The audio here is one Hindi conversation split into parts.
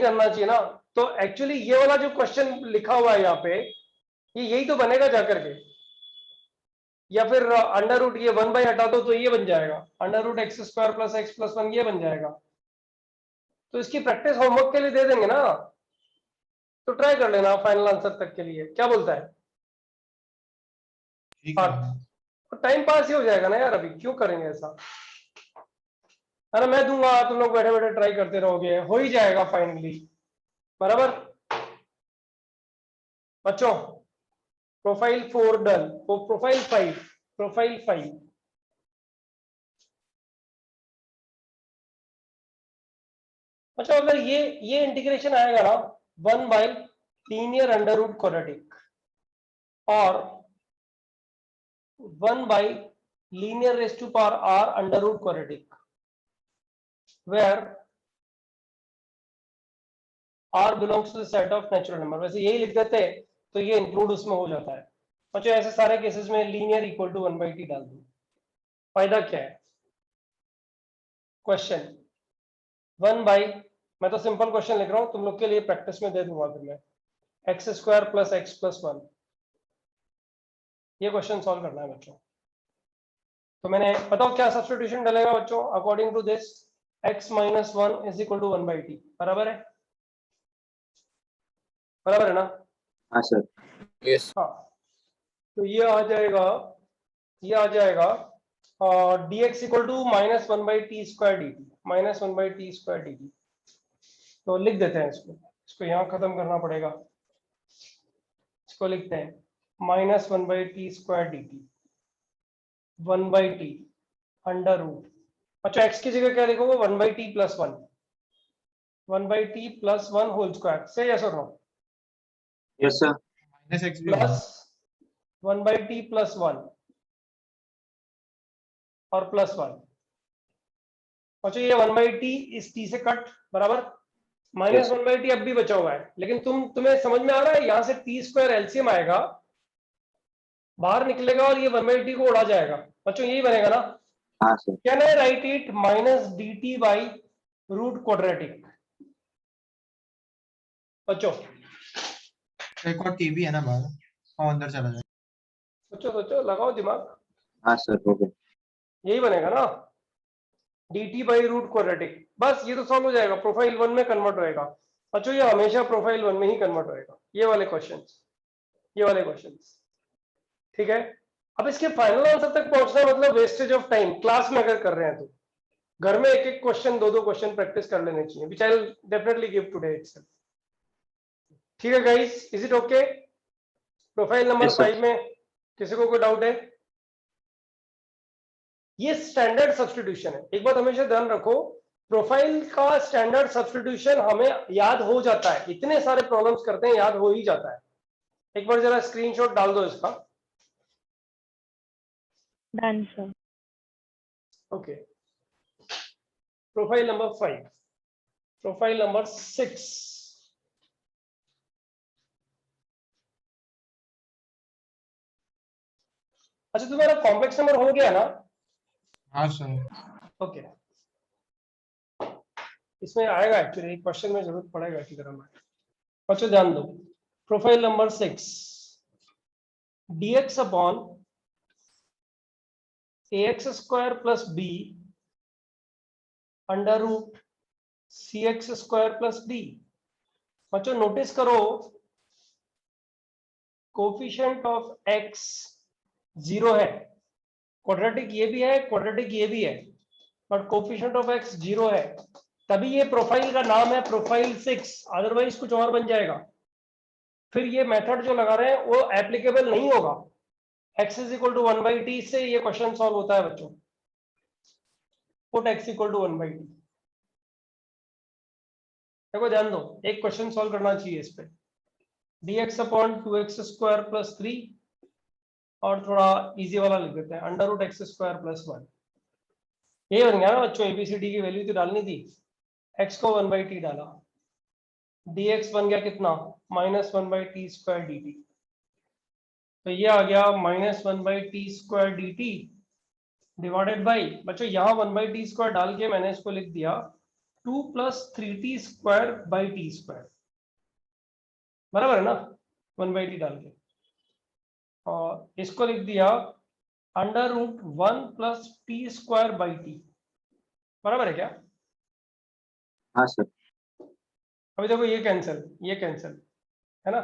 करना चाहिए ना। तो एक्चुअली ये वाला जो क्वेश्चन लिखा हुआ है यहाँ पे, ये यही तो बनेगा जाकर के, या फिर अंडर रूट ये 1 हटा दो तो ये बन जाएगा, under root x square plus x plus 1 ये बन जाएगा। तो इसकी प्रैक्टिस होमवर्क के लिए दे देंगे ना, तो ट्राई कर लेना फाइनल आंसर तक के लिए, क्या बोलता है? तो टाइम पास ही हो जाएगा ना यार, अभी क्यों करेंगे ऐसा, है ना? मैं दूंगा, तुम लोग बैठे बैठे ट्राई करते रहोगे, हो ही जाएगा फाइनली, बराबर बच्चों। प्रोफाइल 4 डन, प्रोफाइल 5, प्रोफाइल 5 अच्छा, अगर ये इंटीग्रेशन आएगा ना 1 by linear under root quadratic और 1 by linear raise to power R under root quadratic, where R belongs to the set of natural number, वैसे यही लिख देते तो ये इंक्लूड उसमें हो जाता है। अच्छा, ऐसे सारे केसेस में लीनियर इक्वल टू 1/t डाल दूं, फायदा क्या है? क्वेश्चन 1 बाई, मैं तो सिंपल क्वेश्चन लिख रहा हूं, तुम लोग के लिए प्रैक्टिस में दे दूंगा फिर मैं, x square plus x plus 1, ये क्वेश्चन सॉल्व करना है बच्चों। तो मैंने बताओ क्या सब्स्टिट्यूशन डलेगा बच्चों, according to this x minus 1 is equal to 1/t, बराबर है, बराबर है ना? हाँ सर। यस। हाँ, तो ये आ जाएगा, ये आ जाएगा dx equal to minus 1/t square dt, minus 1/t square dt। तो लिख देते हैं इसको यहाँ खत्म करना पड़ेगा, इसको लिखते हैं minus 1/t square dt, 1/t under root, अच्छा x की जगह क्या लिखोगे, 1/t plus 1, 1/t plus 1 whole square, से यस और no? Yes sir. Plus 1/t plus 1 और प्लस 1, अच्छा ये 1/t इस t से कट, बराबर, माइनस 1/t अब भी बचा हुआ है, लेकिन तुम्हें समझ में आ रहा है, यहां से t स्क्वायर एलसीएम आएगा, बाहर निकलेगा और ये 1/t को उड़ा जाएगा, बच्चों यही बनेगा ना? हाँ sir. Can I write it minus dt by root quadratic, बच्चों एक और टीवी है ना बाहर, और अंदर चला जाए। सोचो सोचो, लगाओ दिमाग, हाँ सर, हो गया। यही बनेगा ना, dt बाई रूट क्वाड्रेटिक, बस ये तो सॉल्व हो जाएगा, प्रोफाइल 1 में कन्वर्ट होएगा। अच्छा, ये हमेशा प्रोफाइल 1 में ही कन्वर्ट होएगा, ये वाले क्वेश्चंस, ये वाले क्वेश्चंस, ठीक है? अब इसके फाइनल आंसर तक पहुंचना मतलब वेस्टेज ऑफ टाइम, क्लास में अगर कर रहे हैं तो घर में एक एक क्वेश्चन, दो क्वेश्चन प्रैक्टिस कर लेने चाहिए, which I will definitely give today itself, ठीक है guys? Is it okay? Profile number 5 में किसी को कोई डाउट है? ये स्टैंडर्ड सब्स्टिट्यूशन है, एक बात हमेशा ध्यान रखो, प्रोफाइल का स्टैंडर्ड सब्स्टिट्यूशन हमें याद हो जाता है, इतने सारे प्रॉब्लम्स करते हैं याद हो ही जाता है। एक बार जरा स्क्रीनशॉट डाल दो इसका। Done sir. Okay, profile number 5, profile number 6, अच्छा तुम्हारा कॉम्प्लेक्स नंबर हो गया ना? हाँ सर। ओके, इसमें आएगा एक्चुअली, एक क्वेश्चन में जरूरत पड़ेगा की तरह में, अच्छा ध्यान दो, profile number 6, dx upon ax square plus b under root cx square plus d। बच्चों नोटिस करो, कोफिशिएंट ऑफ x 0 है, क्वाड्रेटिक ये भी है, क्वाड्रेटिक ये भी है, बट कोफिशिएंट ऑफ x 0 है, तभी ये प्रोफाइल का नाम है प्रोफाइल 6, अदरवाइज कुछ और बन जाएगा। फिर ये मेथड जो लगा रहे हैं वो एप्लीकेबल नहीं होगा, x is equal to 1/t से ये क्वेश्चन सॉल्व होता है बच्चों, put x equal to 1/t। देखो ध्यान दो, एक क्वेश्चन सॉल्व करना चाहिए इस पे, dx upon 2x square plus 3, और थोड़ा इजी वाला लिख देते हैं, under root x square plus 1, ये बन गया ना बच्चों, एबीसीडी की वैल्यू तो डालनी थी, x को 1/t डाला, dx बन गया कितना, माइनस 1/t स्क्वायर dt, तो ये आ गया minus 1/t square dt divided by, बच्चों यहाँ 1/t स्क्वायर डाल के मैंने इसको लिख दिया 2 plus 3t square by T square, बराबर है ना, 1/t डाल के, और इसको लिख दिया under root 1 plus T square by T, बराबर है क्या? हाँ सर। अभी देखो ये कैंसिल है ना,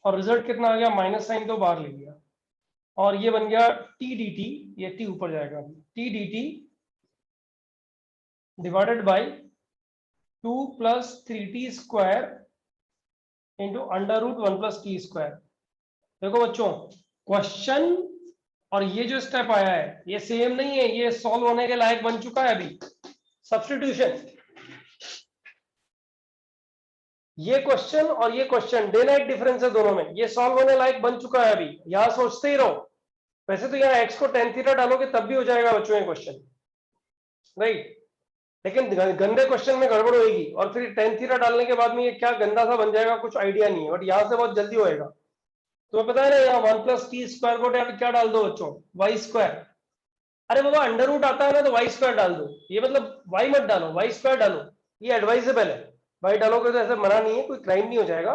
और रिजल्ट कितना आ गया, माइनस साइन तो बाहर ले लिया, और ये बन गया टी डी टी, ये टी ऊपर जाएगा, t d t divided by 2 plus 3t square into under root 1 plus T square. देखो बच्चों, क्वेश्चन और ये जो स्टेप आया है ये सेम नहीं है, ये सॉल्व होने के लायक बन चुका है अभी, सब्स्टिट्यूशन। ये क्वेश्चन और ये क्वेश्चन डे नाइट डिफरेंस है दोनों में, ये सॉल्व होने लायक बन चुका है अभी, यहां सोचते ही रहो। वैसे तो यहाँ x को tan थीटा डालोगे तब भी हो जाएगा बच्चों ये क्वेश्चन, राइट, लेकिन गंदे क्वेश्चन में गड़बड़ होगी, और फिर tan थीटा डालने के बाद में ये क्या गंदा सा बन जाएगा कुछ आइडिया नहीं है, बट यहाँ से बहुत जल्दी होएगा। तुम्हें पता है ना, यहाँ 1 प्लस टी स्क्वायर को क्या डाल दो बच्चों, वाई स्क्वायर। अरे बाबा अंडर रूट आता है ना तो वाई स्क्वायर डाल दो, ये मतलब वाई मत डालो, वाई स्क्वायर डालो, ये एडवाइजेबल है। वाई डालोगे तो ऐसे मना नहीं है, कोई क्राइम नहीं हो जाएगा,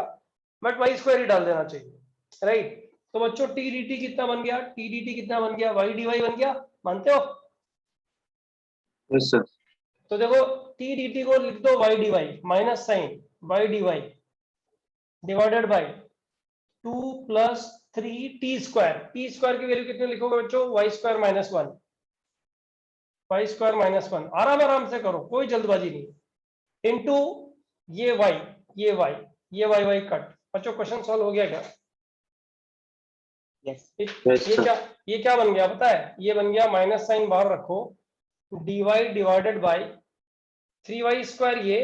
बट वाई स्क्वायर ही डाल देना चाहिए, राइट। तो बच्चों टी डी टी कितना बन गया, टी डी टी कितना बन गया, वाई डी वाई बन गया, मानते हो? Yes sir. तो देखो टी डी टी को लिख दो y d y, minus sine y d y divided by 2 plus 3t square, t square की वैल्यू कितनी लिखोगे बच्चों, y square minus 1, y square minus 1, आराम आराम से करो, कोई जल्दबाजी नहीं, इनटू ये वाई, ये वाई, ये वाई वाई कट। बच्चों क्वेश्चन सॉल्व हो गया क्या? यस ये क्या बन गया पता है, ये बन गया माइनस साइन बाहर रखो, dy divided by 3y square ये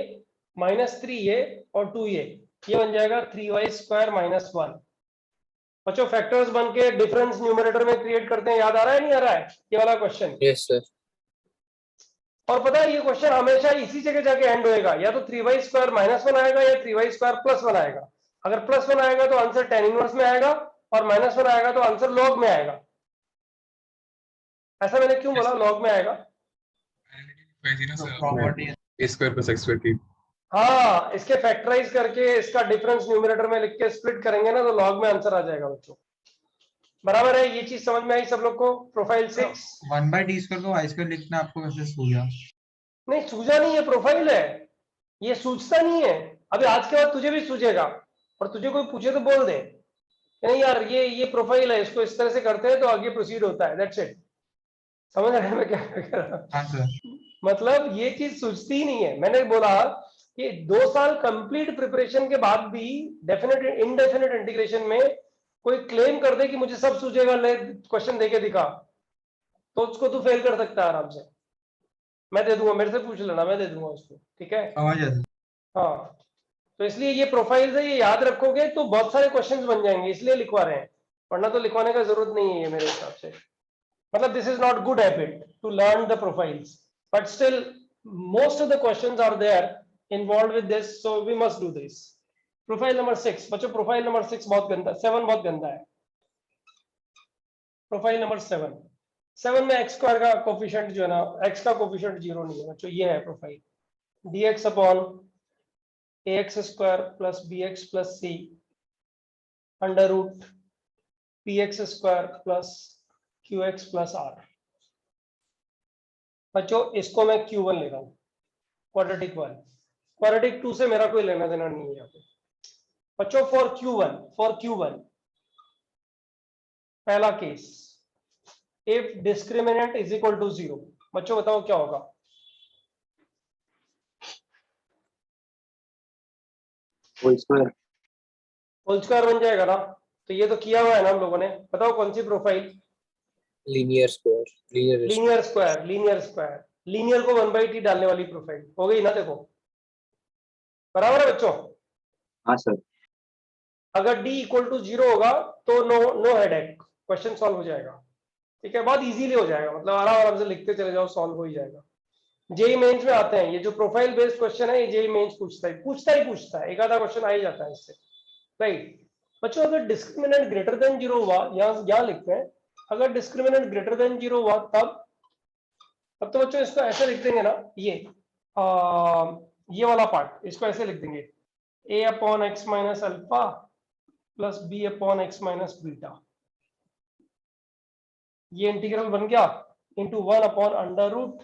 माइनस 3 ये और 2 ये बन जाएगा 3y स्क्वायर माइनस 1। बच्चों फैक्टर्स बन के डिफरेंस न्यूमरेटर में क्रिएट करते हैं, याद आ रहा है नहीं आ रहा है ये वाला क्वेश्चन? Yes sir. और पता है ये क्वेश्चन हमेशा इसी जगह जाके एंड होएगा, या तो 3y स्क्वायर माइनस 1 आएगा या 3y स्क्वायर प्लस 1 आएगा। अगर प्लस 1 आएगा तो आंसर tan इनवर्स में आएगा, और माइनस 1 आएगा तो आंसर लॉग में आएगा। ऐसा मैंने क्यों बोला लॉग में आएगा? Property a square plus x square की। हाँ, इसके फैक्टराइज करके इसका डिफरेंस न्यूमरेटर में लिख के स्प्लिट करेंगे ना तो लॉग में आंसर आ जाएगा बच्चों, बराबर है? ये चीज समझ में आई सब लोग को? प्रोफाइल 6 1/t स्क्वायर को y स्क्वायर लिखना आपको वैसे सूझा? नहीं सूझा नहीं है, प्रोफाइल है ये, सूझता नहीं है। अभी आज के बाद तुझे भी सूझेगा, और तुझे कोई पूछे तो बोल दे नहीं यार ये प्रोफाइल है, इसको इस तरह से करते हैं तो आगे प्रोसीड होता है, दैट्स इट। समझ रहे हैं मैं क्या कह रहा हूं? हाँ सर। मतलब ये चीज सूझती ही नहीं है। मैंने बोला कि 2 साल कंप्लीट प्रिपरेशन के बाद भी डेफिनेट इनडेफिनेट इंटीग्रेशन में कोई क्लेम कर दे कि मुझे सब सूझेगा, ले क्वेश्चन देके दिखा, तो उसको तू फेल कर सकता है आराम से। मैं दे दूंगा, मेरे से पूछ लेना, मैं दे दूंगा उसको, ठीक है? समझ गया सर। हाँ, तो इसलिए ये प्रोफाइल है, ये याद रखोगे तो बहुत सारे क्वेश्चंस बन जाएंगे, इसलिए लिखवा रहे हैं, वरना तो लिखवाने का जरूरत नहीं है ये मेरे हिसाब से। मतलब this is not good habit to learn the profiles, but still most of the questions are there involve with this, so we must do this. Profile number 6 बच्चों, प्रोफाइल नंबर 6 बहुत गंदा, 7 बहुत गंदा है। प्रोफाइल नंबर 7 में एक्स स्क्वायर का कोफिशिएंट जो है ना, एक्स का कोफिशिएंट 0 नहीं है बच्चों, ये है profile dx upon ax square plus bx plus c under root px square plus qx plus r। बच्चों इसको मैं q1 ले रहा हूं, क्वाड्रेटिक 1, क्वाड्रेटिक 2 से मेरा कोई लेना देना नहीं है यहाँ पे बच्चों। फॉर q1 पहला केस, if discriminant is equal to 0, बच्चों बताओ क्या होगा? Whole square. होल स्क्वायर बन जाएगा ना, तो ये तो किया हुआ है ना हम लोगों ने। बताओ कौन सी profile? Linear square. Linear square, linear को 1/t डालने वाली प्रोफाइल हो गई ना, देखो बराबर है बच्चों? हाँ सर। अगर d इक्वल टू 0 होगा तो नो हेडेक, क्वेश्चन सॉल्व हो जाएगा, ठीक है? बहुत इजीली हो जाएगा, मतलब आराम आराम से लिखते चले जाओ, सॉल्व हो ही जाएगा। जेई मेंस में आते हैं ये जो प्रोफाइल बेस्ड क्वेश्चन है, ये जेई मेंस पूछता है, एक आधा क्वेश्चन आ ही जाता है इससे, राइट? बच्चों अगर डिस्क्रिमिनेंट ग्रेटर देन 0 हुआ, यहाँ लिखते हैं, अगर डिस्क्रिमिनेंट ग्रेटर देन 0 हुआ तब तो बच्चों इसको ऐसे लिख देंगे ना, ये ये वाला पार्ट इसको ऐसे लिख देंगे a upon x minus alpha plus b upon x minus beta, ये इंटीग्रल बन गया into 1 upon under root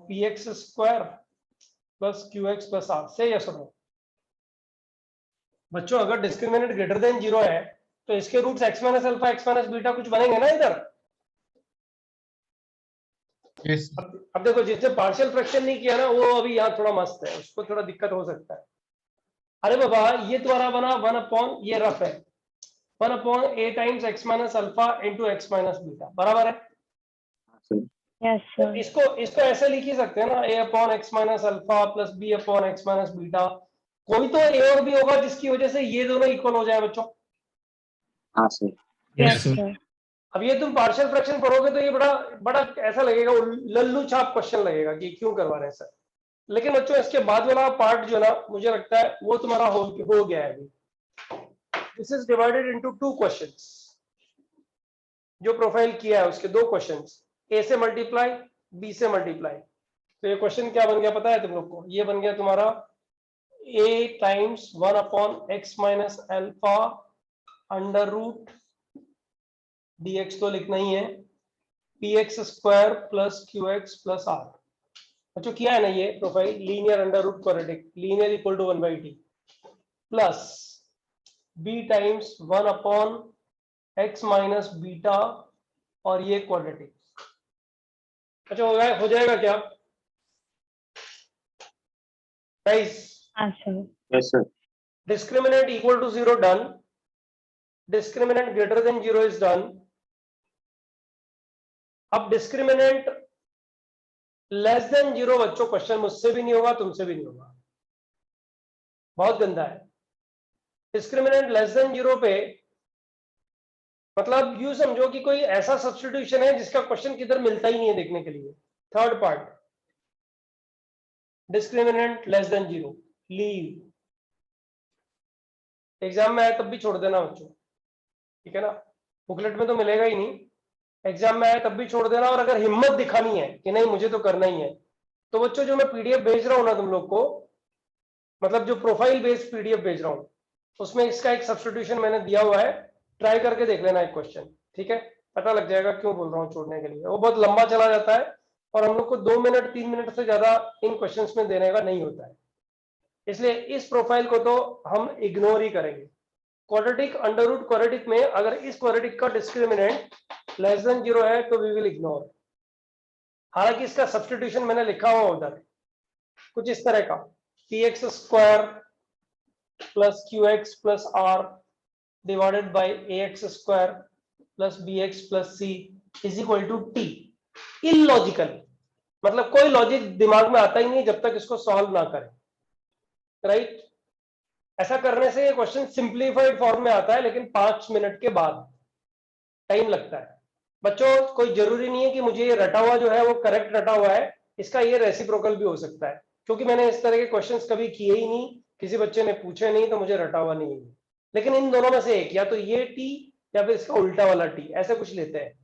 px square plus qx plus r से। यस और नो? बच्चों अगर डिस्क्रिमिनेंट ग्रेटर देन 0 है तो इसके roots x minus alpha x minus beta कुछ बनेंगे ना इधर। Yes. अब देखो जिसने पार्शियल फ्रैक्शन नहीं किया ना वो अभी यहाँ थोड़ा मस्त है, उसको थोड़ा दिक्कत हो सकता है। अरे बाबा ये तुम्हारा बना 1 अपॉन, ये रफ है, 1 upon a times x minus alpha into x minus beta, बराबर है? हाँ सर। Yes, तो sir. इसको ऐसे लिख ही सकते हैं ना, a upon x minus alpha plus b upon x minus beta. कोई तो a और b होगा जिसकी वजह से ये दोनों इक्वल हो जाए बच्चों। हाँ सर। Yes, sir. अब ये तुम पार्शियल फ्रैक्शन पढ़ोगे तो ये बड़ा बड़ा ऐसा लगेगा, लल्लू छाप क्वेश्चन लगेगा कि क्यों करवा रहे हैं सर। लेकिन बच्चों इसके बाद वाला पार्ट जो ना मुझे लगता है वो तुम्हारा हो गया है अभी। This is divided into 2 questions. जो प्रोफाइल किया है उसके 2 क्वेश्चंस, ए से मल्टीप्लाई बी से मल्टीप्लाई। तो ये क्वेश्चन क्या बन गया पता है तुम लोग को? ये बन गया तुम्हारा a times 1 upon x minus alpha under root dx तो लिखना ही है px square plus qx plus r। अच्छा किया है ना ये profile, linear under root quadratic, linear equal to 1/t plus b times 1 upon x minus beta और ये क्वाड्रेटिक। अच्छा हो जाएगा क्या guys? Answer. Yes sir. Discriminant equal to 0 done, discriminant greater than 0 is done. अब डिस्क्रिमिनेंट लेस देन 0 बच्चों क्वेश्चन मुझसे भी नहीं होगा तुमसे भी नहीं होगा, बहुत गंदा है। डिस्क्रिमिनेंट लेस देन 0 पे मतलब यूं समझो कि कोई ऐसा सब्स्टिट्यूशन है जिसका क्वेश्चन किधर मिलता ही नहीं है देखने के लिए। Third part, discriminant less than 0 leave. Exam में आए तब भी छोड़ देना बच्चों, ठीक है ना? बुकलेट में तो मिलेगा ही नहीं, एग्जाम में आए तब भी छोड़ देना। और अगर हिम्मत दिखानी है कि नहीं मुझे तो करना ही है, तो बच्चों जो मैं पीडीएफ भेज रहा हूं ना तुम लोग को, मतलब जो प्रोफाइल बेस्ड पीडीएफ भेज रहा हूं, उसमें इसका एक सब्स्टिट्यूशन मैंने दिया हुआ है, ट्राई करके देख लेना एक क्वेश्चन, ठीक है? पता लग जाएगा क्यों बोल रहा हूँ छोड़ने के लिए। वो बहुत लंबा चला जाता है और हम लोग को 2 मिनट 3 मिनट से ज्यादा इन क्वेश्चंस में देने का नहीं होता है, इसलिए इस प्रोफाइल को तो हम इग्नोर ही करेंगे। क्वाड्रेटिक अंडर रूट क्वाड्रेटिक में अगर इस क्वाड्रेटिक का डिस्क्रिमिनेंट लेस देन 0 है तो वी विल इग्नोर। हालांकि इसका सब्स्टिट्यूशन मैंने लिखा हुआ उधर कुछ इस तरह का, px square plus qx plus r divided by ax square plus bx plus c is equal to t। Illogical, मतलब कोई लॉजिक दिमाग में आता ही नहीं जब तक इसको सॉल्व ना करें, राइट? ऐसा करने से ये क्वेश्चन सिंप्लीफाइड फॉर्म में आता है, लेकिन 5 मिनट के बाद टाइम लगता है। बच्चों कोई जरूरी नहीं है कि मुझे ये रटा हुआ जो है वो करेक्ट रटा हुआ है, इसका ये रेसिप्रोकल भी हो सकता है, क्योंकि मैंने इस तरह के क्वेश्चंस कभी किए ही नहीं, किसी बच्चे ने पूछे नहीं, तो मुझे रटा हुआ नहीं है। लेकिन इन दोनों में से एक, या तो ये टी या फिर इसका उल्टा वाला टी, ऐसे कुछ लेते हैं।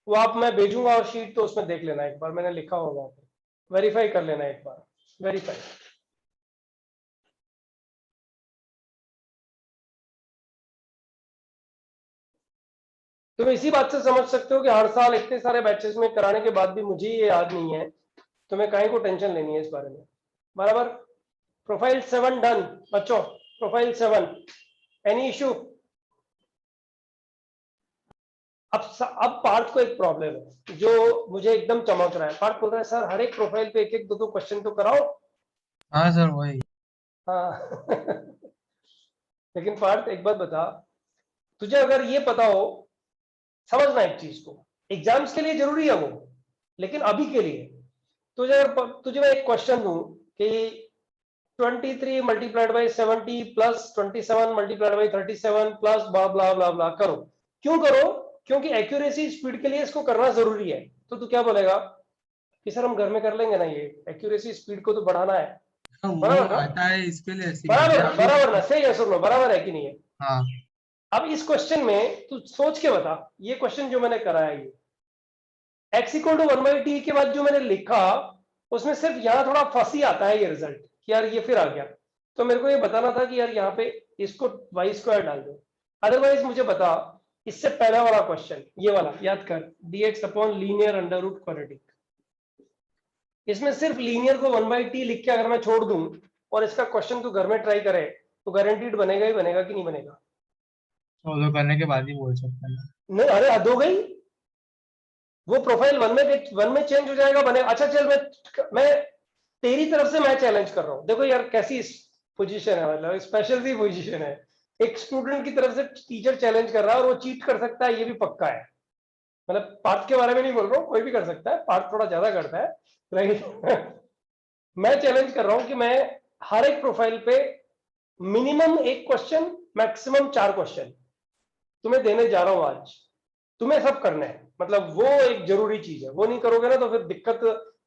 वो आप मैं भेजूंगा और शीट तो उसमें देख लेना एक बार, मैंने लिखा होगा, वेरीफाई कर लेना एक बार, वेरीफाई। तुम इसी बात से समझ सकते हो कि हर साल इतने सारे बैचेस में कराने के बाद भी मुझे ये याद नहीं है, तुम्हें काहे को टेंशन लेनी है इस बारे में, बराबर? प्रोफाइल 7 डन बच्चों, प्रोफाइल 7 एनी इशू? अब पार्थ को एक प्रॉब्लम है जो मुझे एकदम चमक रहा है। पार्थ बोल रहा है सर हर एक प्रोफाइल पे एक एक 2-2 क्वेश्चन तो कराओ। हाँ सर वही। हाँ लेकिन पार्थ एक बात बता, तुझे अगर ये पता हो, समझना एक चीज को, एग्जाम्स के लिए जरूरी है वो, लेकिन अभी के लिए तुझे मैं एक क्वेश्चन दूं कि 23 मल्टीप्लाइड बाई 70 प्लस 27 मल्टीप्लाइड बाई 37 प्लस ब्ला ब्ला ब्ला ब्ला करो। क्यों करो? क्योंकि एक्यूरेसी स्पीड के लिए इसको करना जरूरी है। तो तू क्या बोलेगा कि सर हम घर में कर लेंगे ना, ये एक्यूरेसी स्पीड को तो बढ़ाना है, वो बराबर ना? आता है इसके लिए ऐसी बराबर बराबर ना? सही है, सुन लो, बराबर है कि नहीं है? हाँ अब इस क्वेश्चन में तू सोच के बता, ये क्वेश्चन जो मैंने कराया, ये x इक्वल टू 1/t के बाद जो मैंने लिखा, उसमें सिर्फ यहां थोड़ा फंसी आता है ये रिजल्ट, कि यार ये फिर आ गया, तो मेरे को ये बताना था कि यार यहाँ पे इसको वाई स्क्वायर डाल दो। अदरवाइज मुझे बता, इससे पहला वाला क्वेश्चन ये वाला याद कर, dx upon linear under root quadratic, इसमें सिर्फ लीनियर को 1/t लिख के अगर मैं छोड़ दूं और इसका क्वेश्चन तू घर में ट्राई करे तो गारंटीड बनेगा ही बनेगा कि नहीं बनेगा? तो करने के बाद ही बोल सकते हैं। नहीं, अरे हद हो गई, वो प्रोफाइल वन में चेंज हो जाएगा बनेगा। अच्छा चल, मैं तेरी तरफ से मैं चैलेंज कर रहा हूँ, देखो यार कैसी पोजीशन है, मतलब स्पेशल सी पोजीशन है, एक स्टूडेंट की तरफ से टीचर चैलेंज कर रहा है और वो चीट कर सकता है, ये भी पक्का है। मतलब पार्थ के बारे में नहीं बोल रहा हूँ, कोई भी कर सकता है, पार्थ थोड़ा ज्यादा करता है, राइट। मैं चैलेंज कर रहा हूं कि मैं हर एक प्रोफाइल पे मिनिमम एक क्वेश्चन, मैक्सिमम 4 क्वेश्चन तुम्हें देने जा रहा हूं आज। तुम्हें सब करना है, मतलब वो एक जरूरी चीज है, वो नहीं करोगे ना तो फिर दिक्कत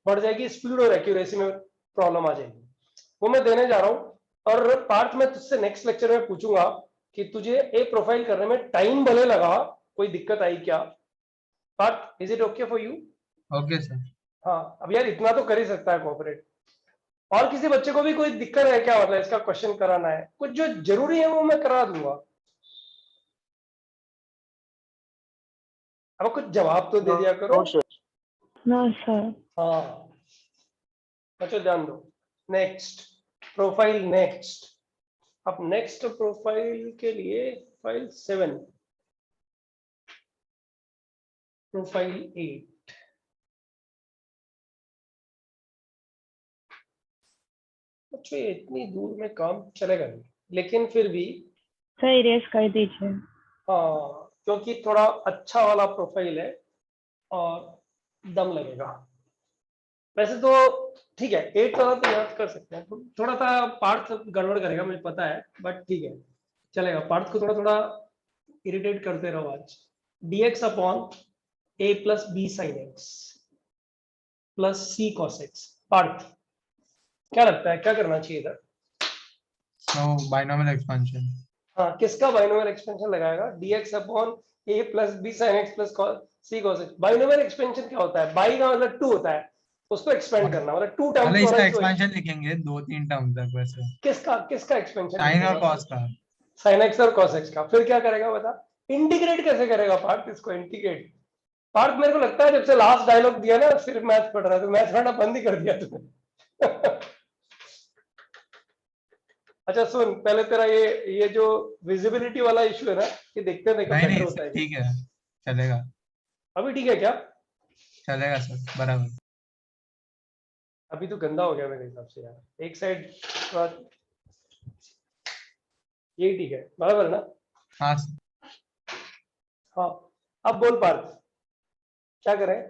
बढ़ जाएगी, स्पीड और एक्यूरेसी में प्रॉब्लम आ जाएगी। वो मैं देने जा रहा हूं। और पार्ट में तुझसे नेक्स्ट लेक्चर में पूछूंगा कि तुझे एक प्रोफाइल करने में टाइम भले लगा, कोई दिक्कत आई क्या? Part, is it okay for you? Okay sir. हाँ, अब यार इतना तो कर ही सकता है कोऑपरेट। और किसी बच्चे को भी कोई दिक्कत है क्या, मतलब इसका क्वेश्चन कराना है, कुछ जो जरूरी है वो मैं करा दूंगा। अब कुछ जवाब तो दे दिया करो। No sir. हाँ, अच्छा ध्यान दो। नेक्स्ट प्रोफाइल, नेक्स्ट, अब नेक्स्ट प्रोफाइल के लिए फाइल 7, प्रोफाइल 8। अच्छा ये इतनी दूर में काम चलेगा नहीं, लेकिन फिर भी सर इरेज कर दीजिए। हाँ, क्योंकि थोड़ा अच्छा वाला प्रोफाइल है और दम लगेगा। वैसे तो ठीक है, 8 वाला तो याद कर सकते हैं, थोड़ा सा पार्ट गड़बड़ करेगा मुझे पता है, बट ठीक है चलेगा। पार्ट को थोड़ा थोड़ा इरिटेट करते रहो आज। dx upon a plus b sine x plus c cos x. Part क्या लगता है क्या करना चाहिए इधर? No binomial expansion. हाँ, किसका बाइनोमियल एक्सपेंशन लगाएगा? dx upon a plus b sine x plus c cos x. Binomial expansion क्या होता है? बाई का मतलब 2 होता है, उसको एक्सपेंड करना, मतलब 2 मतलब टाइम्स इसका एक्सपेंशन लिखेंगे 2-3 टर्म तक वैसे। किसका किसका एक्सपेंशन? साइन और कॉस का। साइन एक्स और कॉस एक्स का। फिर क्या करेगा बता? इंटीग्रेट कैसे करेगा पार्थ इसको? इंटीग्रेट पार्थ, मेरे को लगता है जब से लास्ट डायलॉग दिया ना सिर्फ मैथ पढ़ रहा है, तो मैथ पढ़ना बंद ही कर दिया तुमने। अच्छा सुन, पहले तेरा ये जो विजिबिलिटी वाला इशू है ना, ये देखते हैं, देखो नहीं बेटर नहीं होता सर है क्या? ठीक है, चलेगा। अभी ठीक है क्या? चलेगा सर बराबर। अभी तो गंदा हो गया मेरे हिसाब से यार, एक साइड यही ठीक है, बराबर ना? हाँ सर। हाँ, अब बोल पार्थ, क्या करें?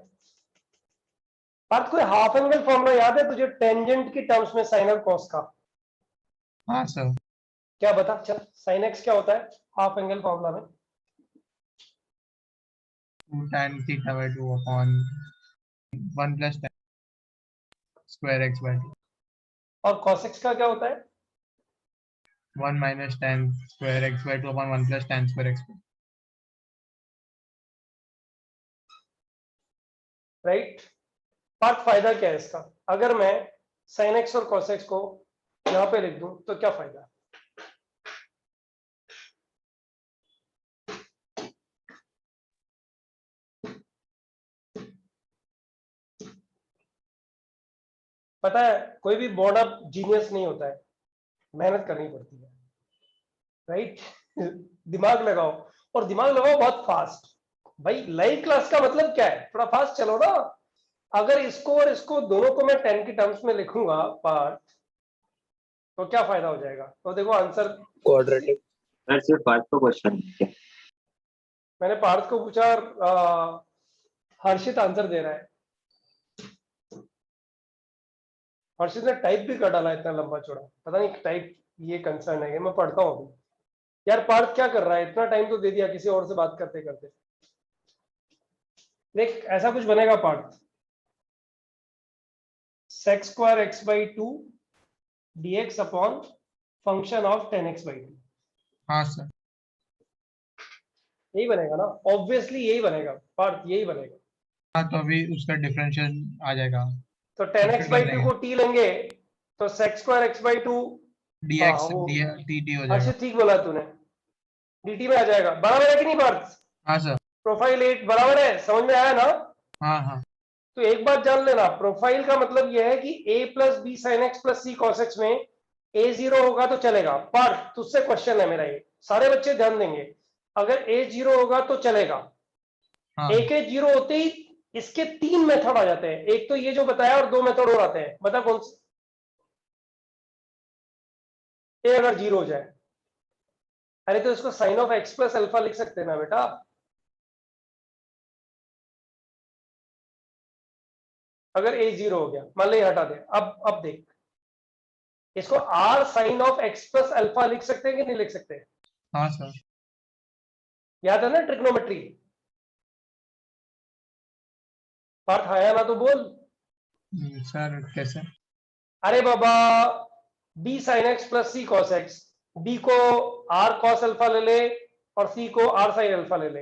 पार्थ कोई हाफ एंगल फॉर्मूला याद है तुझे टेंजेंट की टर्म्स में साइन और कॉस का? हाँ सर। क्या बता चल, साइन एक्स क्या होता है हाफ एंगल फॉर्मूला में? 2 tan theta by 2 upon 1 plus tan square x by 2। और cos x का क्या होता है? 1 minus tan square x by 2 upon 1 plus tan square x by 2। Right. Parth फायदा क्या है इसका? अगर मैं साइन एक्स और cos x को यहाँ पे लिख दूं तो क्या फायदा? पता है, कोई भी बॉर्न अप जीनियस नहीं होता है, मेहनत करनी पड़ती है, राइट। दिमाग लगाओ, और दिमाग लगाओ बहुत फास्ट। भाई लाइव क्लास का मतलब क्या है? थोड़ा फास्ट चलो ना। अगर इसको और इसको दोनों को मैं 10 की टर्म्स में लिखूंगा पार्थ, तो क्या फायदा हो जाएगा? तो देखो आंसर, क्वाड्रेटिक। सर सिर्फ पार्ट का क्वेश्चन है। मैंने पार्थ को पूछा, हर्षित आंसर दे रहा है। हर्षित ने टाइप भी कर डाला इतना लंबा चौड़ा, पता नहीं टाइप ये कंसर्न है, मैं पढ़ता हूँ अभी। यार पार्थ क्या कर रहा है? इतना टाइम तो दे दिया किसी और से बात करते करते। देख ऐसा कुछ बनेगा Parth, sec square x by 2 dx upon function of 10x by 2। हाँ सर। यही बनेगा ना? ऑब्वियसली यही बनेगा पार्थ, यही बनेगा। हाँ तो अभी उसका डिफरेंशियल आ जाएगा। तो 10x Substitute बाई कर 2 देंगे। को t लेंगे तो sec square x by 2 dx वो dt हो जाएगा। अच्छा ठीक बोला तूने, dt में आ जाएगा, बराबर है कि नहीं पार्थ? हाँ सर। प्रोफाइल 8 बराबर है, समझ में आया ना? हाँ हाँ तो एक बात जान लेना, प्रोफाइल का मतलब यह है कि a plus b sine x plus c cos x में a 0 होगा तो चलेगा। पर तुझसे क्वेश्चन है मेरा, ये सारे बच्चे ध्यान देंगे, अगर a 0 होगा तो चलेगा। हाँ a के 0 होते ही इसके 3 मेथड आ जाते हैं, एक तो ये जो बताया और 2 मेथड और आते हैं, बता कौन से? a अगर 0 हो जाए, अरे तो इसको sine of x plus alpha लिख सकते हैं ना बेटा। अगर a 0 हो गया, मान लो ये हटा दे, अब देख, इसको r sine of x plus alpha लिख सकते हैं कि नहीं लिख सकते? हाँ सर। याद है ना ट्रिग्नोमेट्री? पार्ट आया ना तो बोल। सर कैसे? अरे बाबा, b sign x plus c cos x, b को r कॉस अल्फा ले ले और c को r साइन अल्फा ले ले,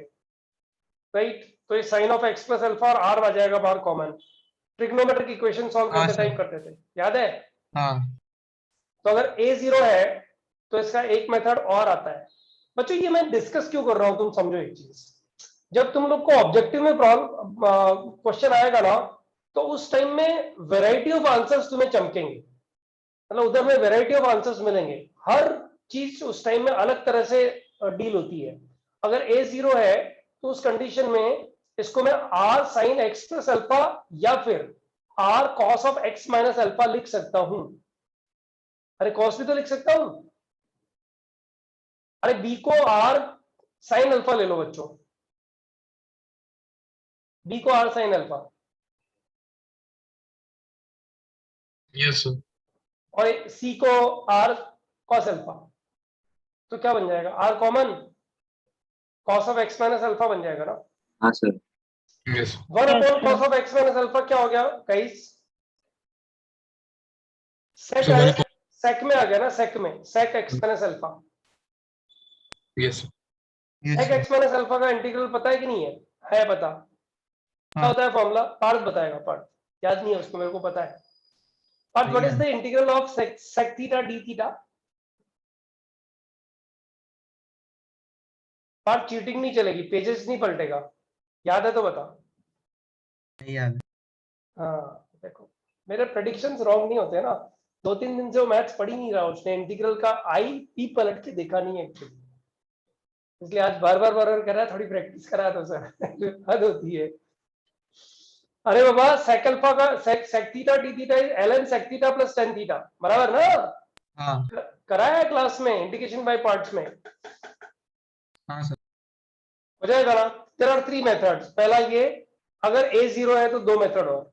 राइट? तो ये sine of x plus alpha और r आ जाएगा बाहर कॉमन। ट्रिग्नोमेट्रिक इक्वेशन सॉल्व हाँ करते सर। टाइम करते थे, याद है? हाँ तो अगर a 0 है तो इसका एक मेथड और आता है। बच्चों ये मैं डिस्कस क्यों कर रहा हूं, तुम समझो एक चीज, जब तुम लोग को ऑब्जेक्टिव में प्रॉब्लम क्वेश्चन आएगा ना, तो उस टाइम में वैरायटी ऑफ आंसर्स तुम्हें चमकेंगे, मतलब उधर में वैरायटी ऑफ आंसर्स मिलेंगे, हर चीज उस टाइम में अलग तरह से डील होती है। अगर a 0 है तो उस कंडीशन में इसको मैं r sign x plus alpha या फिर r cos of x minus alpha लिख सकता हूं। अरे कॉस भी तो लिख सकता हूं। अरे b को r साइन अल्फा ले लो बच्चों, b को r sine alpha, yes sir. और c को r कॉस अल्फा, तो क्या बन जाएगा? r common, cos of x minus alpha बन जाएगा ना। हाँ sir. Yes. 1 Yes, upon sir. Cos of x minus alpha क्या हो गया guys? Sec So, one sec में आ गया ना, सेक में, sec x minus alpha. Yes yes sec sir. X minus alpha का इंटीग्रल पता है कि नहीं है? है पता? क्या हाँ होता है फॉर्मूला? पार्थ बताएगा, पार्थ याद नहीं है उसको, मेरे को पता है। Parth what is the integral of sec theta d theta? Parth cheating नहीं चलेगी, पेजेस नहीं पलटेगा, याद है तो बता। नहीं याद है। हाँ देखो, मेरे प्रेडिक्शंस रॉन्ग नहीं होते ना। 2-3 दिन से वो मैथ्स पढ़ ही नहीं रहा, उसने इंटीग्रल का आई पी पलट के देखा नहीं है एक्चुअली, इसलिए आज बार बार कर रहा है, थोड़ी प्रैक्टिस करा तो सर हद होती है। अरे बाबा, सेक अल्फा का sec theta d theta is ln sec theta plus tan theta, बराबर ना? हाँ कराया है क्लास में इंटीग्रेशन बाय पार्ट्स में, हाँ सर। हो जाएगा ना? There are 3 methods. पहला ये, अगर a 0 है तो 2 मेथड और,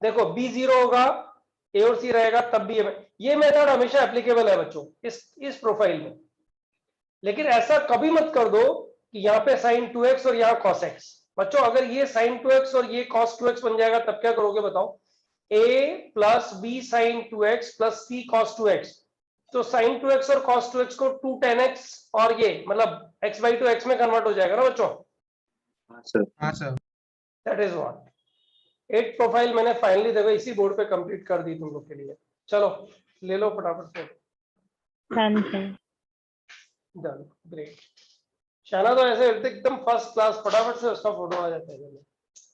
देखो b 0 होगा, a और c रहेगा, तब भी ये मेथड हमेशा एप्लीकेबल है बच्चों इस प्रोफाइल में। लेकिन ऐसा कभी मत कर दो कि यहाँ पे sin 2x और यहाँ cos x। बच्चों अगर ये sin 2x और ये cos 2x बन जाएगा तब क्या करोगे बताओ? a plus b sin 2x plus c cos 2x, तो sin 2x और cos 2x को 2 tan x और ये मतलब x by 2 x में कन्वर्ट हो जाएगा ना बच्चों? हाँ सर। हाँ sir. That is what 8 profile मैंने फाइनली देखो इसी बोर्ड पे कंप्लीट कर दी तुम लोग के लिए। चलो ले लो फटाफट से, Done, sir. Done, great. शाना तो ऐसे एकदम फर्स्ट क्लास, फटाफट से उसका फोटो आ जाता है।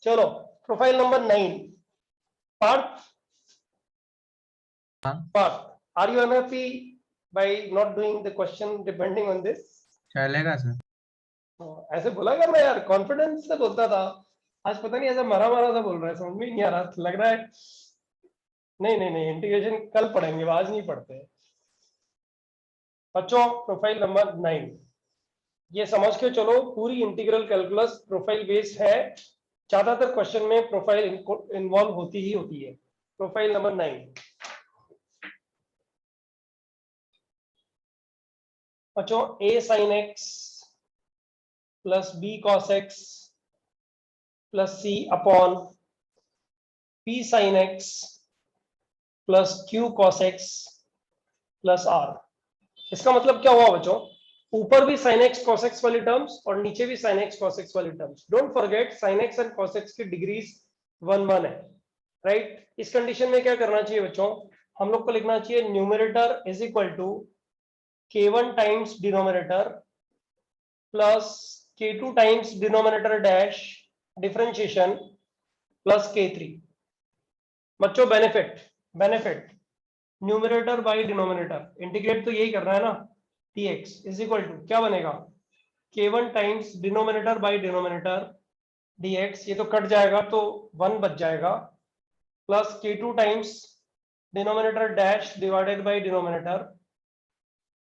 चलो प्रोफाइल नंबर 9, पार्थ। हाँ। Parth, are you unhappy by not doing the question depending on this? चलेगा सर। ऐसे बोला करना यार, कॉन्फिडेंस से बोलता था, आज पता नहीं ऐसा मरा मरा सा बोल रहा है, समझ में नहीं आ रहा, लग रहा है। नहीं नहीं नहीं, इंटीग्रेशन कल पढ़ेंगे, आज नहीं पढ़ते बच्चों। प्रोफाइल नंबर 9, ये समझ के चलो पूरी इंटीग्रल कैलकुलस प्रोफाइल बेस्ड है, ज्यादातर क्वेश्चन में प्रोफाइल इन्वॉल्व होती ही होती है। प्रोफाइल नंबर 9, बच्चों a sin x plus b cos x plus c upon p sin x plus q cos x plus r। इसका मतलब क्या हुआ बच्चों? ऊपर भी sin x cos x वाली टर्म्स और नीचे भी sin x cos x वाली terms. Don't forget sin x and cos x की डिग्रीज 1 1 है, राइट? इस कंडीशन में क्या करना चाहिए बच्चों? हम लोग को लिखना चाहिए numerator is equal to k1 times denominator plus k2 times denominator dash differentiation plus k3। बच्चों benefit numerator by denominator integrate तो यही करना है ना, dx इज इक्वल टू क्या बनेगा k1 times denominator by denominator dx, ये तो कट जाएगा तो 1 बच जाएगा, plus k2 times denominator dash divided by denominator,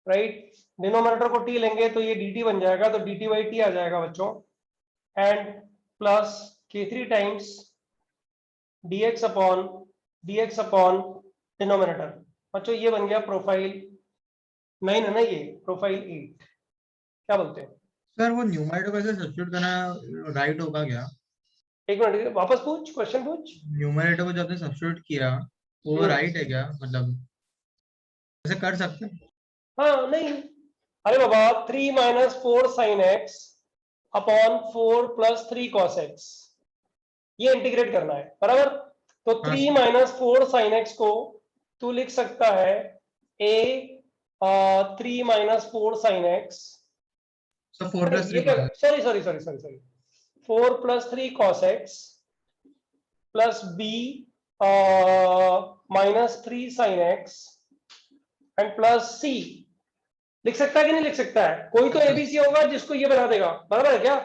right. Denominator को t लेंगे तो ये dt बन जाएगा, तो dt बाई t आ जाएगा बच्चों, and plus k3 times dx upon denominator. बच्चों ये बन गया प्रोफाइल 9 है ना, ये प्रोफाइल 8, क्या बोलते हैं? सर वो न्यूमरेटर को ऐसे सब्स्टिट्यूट करना राइट होगा क्या? एक मिनट वापस पूछ, क्वेश्चन पूछ। न्यूमरेटर को जब आपने सब्स्टिट्यूट किया वो राइट है क्या, मतलब ऐसे कर सकते हैं? हाँ नहीं, अरे बाबा 3 minus 4 sine x upon 4 plus 3 cos x, ये इंटीग्रेट करना है बराबर। तो 3 माइनस 4 साइन एक्स को तू लिख सकता है a 3 minus 4 sine x, So 4 plus 3 cos x. Sorry 4 plus 3 cos x plus b minus 3 sine x and plus c। लिख सकता है कि नहीं लिख सकता है? कोई तो एबीसी होगा जिसको ये बना देगा, बराबर है क्या?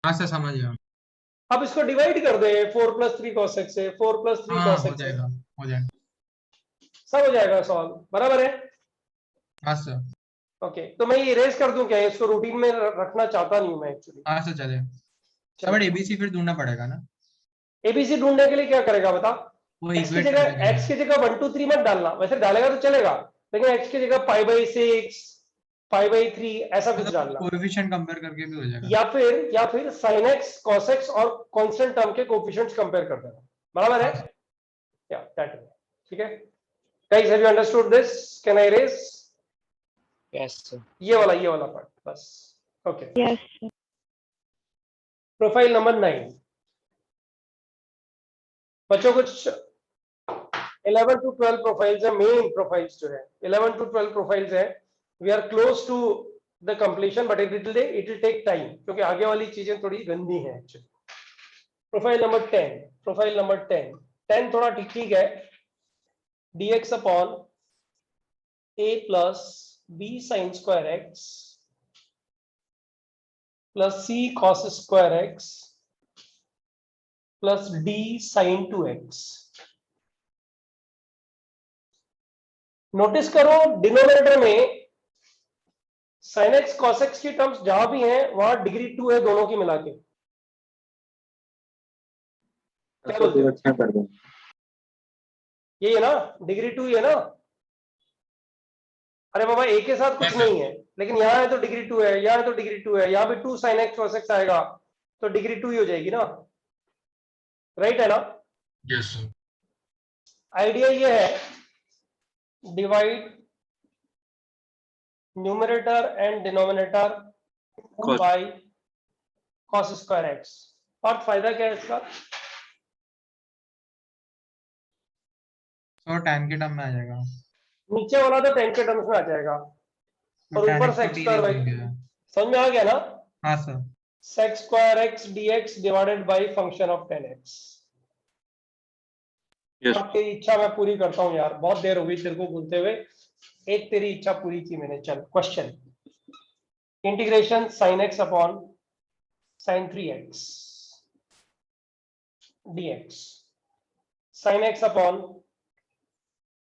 हाँ सर समझ गया। अब इसको डिवाइड कर दे 4 प्लस 3 cos x से, 4 प्लस 3 हाँ cos हो x से, जाएगा हो जाएगा। सब हो जाएगा सॉल्व, बराबर है। हाँ सर। ओके तो मैं ये इरेज कर दूं क्या? इसको रूटीन में रखना चाहता नहीं हूं मैं एक्चुअली। हाँ सर चले। सर बट एबीसी फिर ढूंढना पड़ेगा ना? एबीसी ढूंढने के लिए क्या करेगा बता? वो x की इक्वेट जगह करके x की जगह 1 2 3 मत डालना, वैसे डालेगा तो चलेगा, लेकिन x की जगह पाई बाई 6 पाई बाई 3 ऐसा कुछ डालना, कोएफिशिएंट कंपेयर करके भी हो जाएगा। या फिर sin x cos x और कांस्टेंट टर्म के कोएफिशिएंट्स कंपेयर कर देना, बराबर है? या दैट वे, ठीक है guys, have you understood this? Can I erase? Yes, sir. ये वाला पार्ट बस। Okay Yes, sir. Profile number 9 बच्चों, कुछ 11 टू 12 प्रोफाइल्स है, मेन प्रोफाइल्स जो है 11 टू 12 प्रोफाइल्स है। We are close to the completion but it will take time, क्योंकि आगे वाली चीजें थोड़ी गंदी हैं एक्चुअली। प्रोफाइल नंबर 10 थोड़ा ठीक है। dx upon a plus b sine square x plus c cos square x plus d sine 2x। Notice करो डिनोमिनेटर में sin x cos x की टर्म्स जहां भी हैं वहां डिग्री 2 है दोनों की मिला के। क्या बोलते हो? अच्छा कर दो। ये है ना, डिग्री 2 है ना। अरे बाबा एक के साथ कुछ नहीं है, लेकिन यहाँ है तो डिग्री 2 है, यहाँ है तो डिग्री 2 है, यहाँ भी 2 sin x cos x आएगा तो डिग्री 2 ही हो जाएगी ना, राइट है ना? Yes, sir. आइडिया ये है, divide numerator and denominator by cos square x। और फायदा क्या है इसका? तो tan के टर्म में आ जाएगा नीचे वाला तो tan के टर्म्स में आ जाएगा और ऊपर से x स्क्वायर बाई, समझ में आ गया ना? हाँ sir. sec square x dx divided by function of tan x। Yes. आपकी इच्छा मैं पूरी करता हूं यार, बहुत देर हो गई तेरे को बोलते हुए, एक तेरी इच्छा पूरी की मैंने। चल question, integration sin x upon sin 3x dx, sin x upon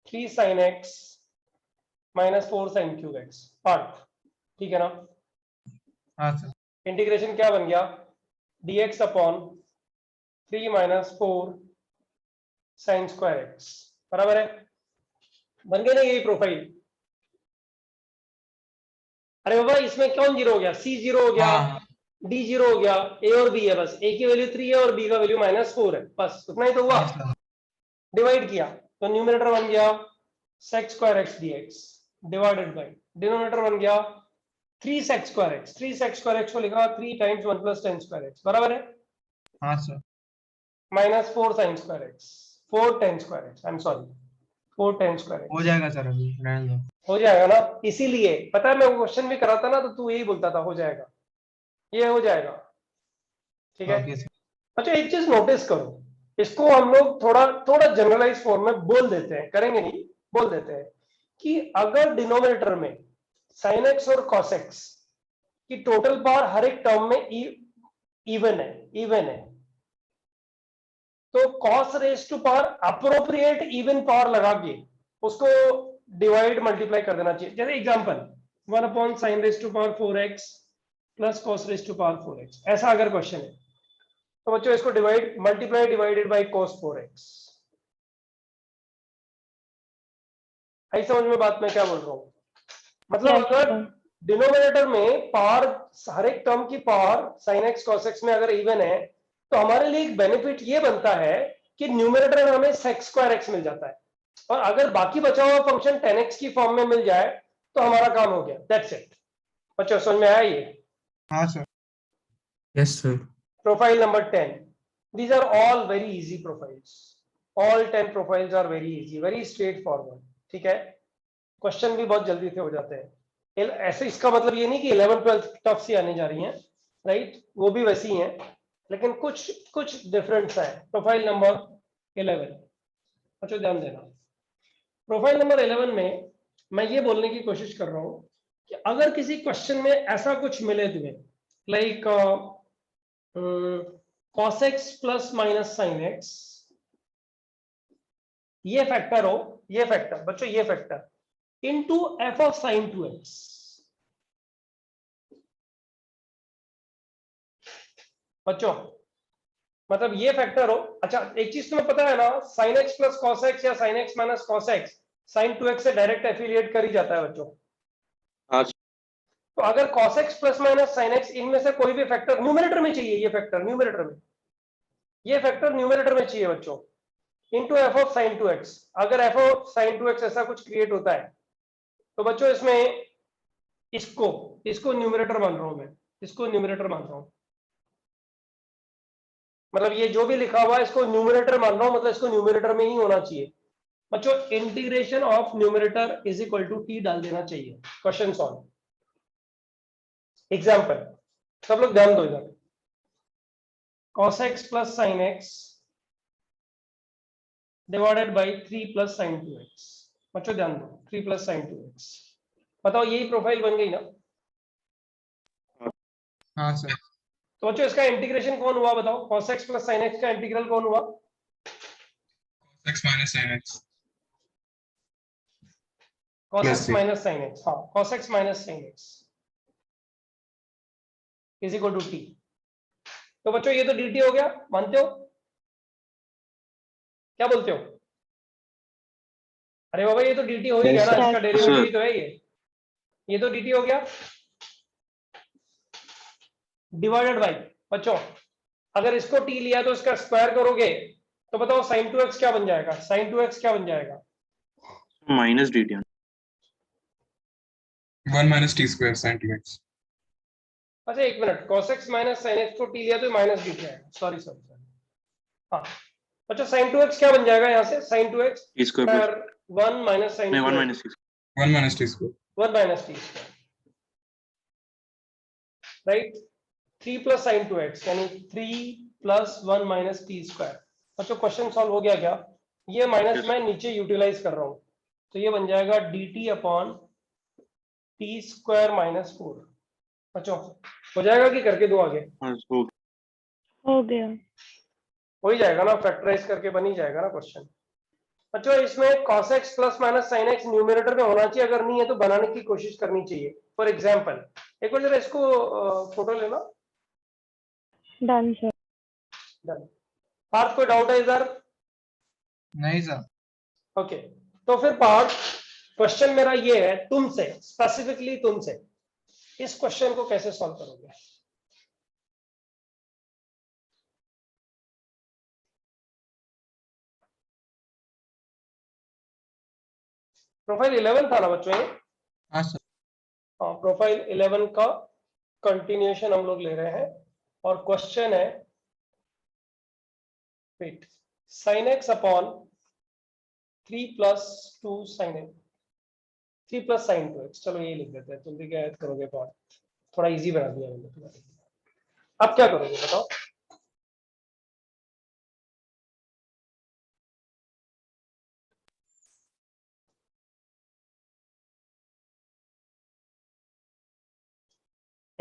3 sin x minus 4 sin cube x part, ठीक है ना? हाँ सर। इंटीग्रेशन क्या बन गया? dx upon 3 minus 4 sign square x, बराबर है? बन गया ना यही प्रोफाइल? अरे बाबा इसमें कौन जीरो हो गया? c जीरो हो गया, d जीरो हो गया, a और b है, बस a की वैल्यू 3 है और b का वैल्यू -4 है, बस उतना ही तो हुआ। डिवाइड किया तो न्यूमरेटर बन गया sec square x dx divided by denominator बन गया 3 sec square x। 3 sec square x को लिखा 3 times 1 plus tan square x, बराबर है? हाँ sir. -4 sin square x, 4 tan square x, I am sorry, 4 tan square हो जाएगा सर, अभी रहने दो। हो जाएगा ना, इसीलिए पता है मैं वो क्वेश्चन भी कराता ना तो तू यही बोलता था हो जाएगा, ये हो जाएगा, ठीक है। Okay sir. अच्छा एक चीज नोटिस करो, इसको हम लोग थोड़ा थोड़ा जनरलाइज फॉर्म में बोल देते हैं, करेंगे नहीं, बोल देते हैं कि अगर डिनोमिनेटर में sin x और cos x की टोटल पावर हर एक टर्म में इवन है, तो cos raise to power appropriate even power लगा के उसको डिवाइड मल्टीप्लाई कर देना चाहिए। जैसे example 1 upon sin raise to power 4x plus cos raise to power 4x, ऐसा अगर क्वेश्चन है तो बच्चों इसको divide multiply divided by cos 4x। आई समझ में बात मैं क्या बोल रहा हूँ? मतलब Yes, अगर sir. डिनोमिनेटर में पावर हर एक टर्म की power sin x cos x में अगर इवन है तो हमारे लिए एक बेनिफिट ये बनता है कि न्यूमरेटर में हमें sec स्क्वायर x मिल जाता है, और अगर बाकी बचा हुआ फंक्शन tan x की फॉर्म में मिल जाए तो हमारा काम हो गया। That's it. बच्चों समझ में आया ये? हाँ sir. Yes, sir. Profile number 10. These are all very easy profiles. All 10 profiles are very easy, very straightforward. ठीक है, क्वेश्चन भी बहुत जल्दी से हो जाते हैं। ऐसे इसका मतलब ये नहीं कि 11 12 टफ सी आने जा रही हैं, राइट, वो भी वैसी ही हैं, लेकिन कुछ कुछ डिफरेंस है। प्रोफाइल नंबर 11, अच्छा ध्यान देना, प्रोफाइल नंबर 11 में मैं ये बोलने की कोशिश कर रहा हूं कि अगर किसी क्वेश्चन में ऐसा कुछ मिले तुम्हें like cos x plus minus sin x, ये फैक्टर हो, ये फैक्टर बच्चों, ये factor into f of sin 2x, बच्चों मतलब ये फैक्टर हो। अच्छा एक चीज तुम्हें पता है ना, sin x plus cos x या sin x minus cos x sin 2x से डायरेक्ट एफिलिएट कर ही जाता है बच्चों। तो अगर cos x plus minus sin x इनमें से कोई भी फैक्टर न्यूमरेटर में चाहिए, ये फैक्टर न्यूमरेटर में, ये फैक्टर न्यूमरेटर में चाहिए बच्चों, into f of sin 2x। अगर f ऑफ sin 2x ऐसा कुछ क्रिएट होता है तो बच्चों इसमें इसको इसको न्यूमरेटर मान रहा हूं मैं, इसको न्यूमरेटर मान रहा हूं, मतलब ये जो भी लिखा हुआ है इसको न्यूमरेटर मान रहा हूं, मतलब इसको न्यूमरेटर में ही होना चाहिए बच्चों। Integration of numerator is equal to t डाल देना चाहिए। क्वेश्चन सॉल्व, एग्जांपल सब लोग ध्यान दो इधर, cos x plus sin x divided by 3 plus sin 2x। बच्चों ध्यान दो, 3 प्लस sin 2x, बताओ यही प्रोफाइल बन गई ना? हाँ सर। तो बच्चों इसका इंटीग्रेशन कौन हुआ बताओ, cos x plus sin x का इंटीग्रल कौन हुआ? X minus sin X. cos Plus x C. Minus sin x, हाँ cos x minus sin x is equal to t. तो बच्चों ये तो dt हो गया, मानते हो? क्या बोलते हो? अरे बाबा ये तो dt हो ही गया ना, Yes, इसका sir. डेरिवेटिव तो है ये तो dt हो गया डिवाइडेड बाय, बच्चों अगर इसको t लिया तो इसका स्क्वायर करोगे तो बताओ sin 2x क्या बन जाएगा, sin 2x क्या बन जाएगा? Minus dt 1 minus t square sin 2x. अच्छा एक minute, cos x minus sin x को t लिया तो माइनस dt आएगा, सॉरी सॉरी सॉरी, हाँ अच्छा sin 2x क्या बन जाएगा यहाँ से, sin 2x t square 1 minus sin 1 2x, minus t 1 minus t square. 1 minus t square, right, 3 plus sin 2x यानी 3 प्लस 1 माइनस टी स्क्वायर। अच्छा क्वेश्चन सॉल्व हो गया क्या? ये माइनस Yes. मैं नीचे यूटिलाइज कर रहा हूँ तो ये बन जाएगा dt upon T square minus 4। अच्छा हो जाएगा कि करके दो आगे? हो गया। हो ही जाएगा ना, फैक्टराइज करके बन ही जाएगा ना क्वेश्चन। अच्छा इसमें cos x plus minus sin x numerator में होना चाहिए, अगर नहीं है तो बनाने की कोशिश करनी चाहिए। फॉर एग्जांपल एक बार जरा इसको फोटो लेना, Done, sir. डन। पार्थ कोई डाउट है इधर? नहीं सर। ओके तो फिर पार्थ क्वेश्चन मेरा ये है तुमसे, स्पेसिफिकली तुमसे, इस क्वेश्चन को कैसे सॉल्व करोगे? प्रोफाइल 11 था ना बच्चों ये? हाँ सर। हाँ प्रोफाइल 11 का कंटिन्यूएशन हम लोग ले रहे हैं और क्वेश्चन है wait sin x upon 3 plus 2 sine x, 3 plus sine 2x, चलो ये लिख देते हैं, तुम भी क्या याद करोगे बात, थोड़ा इजी बना दिया मैंने तुम्हारे लिए। अब क्या करोगे बताओ?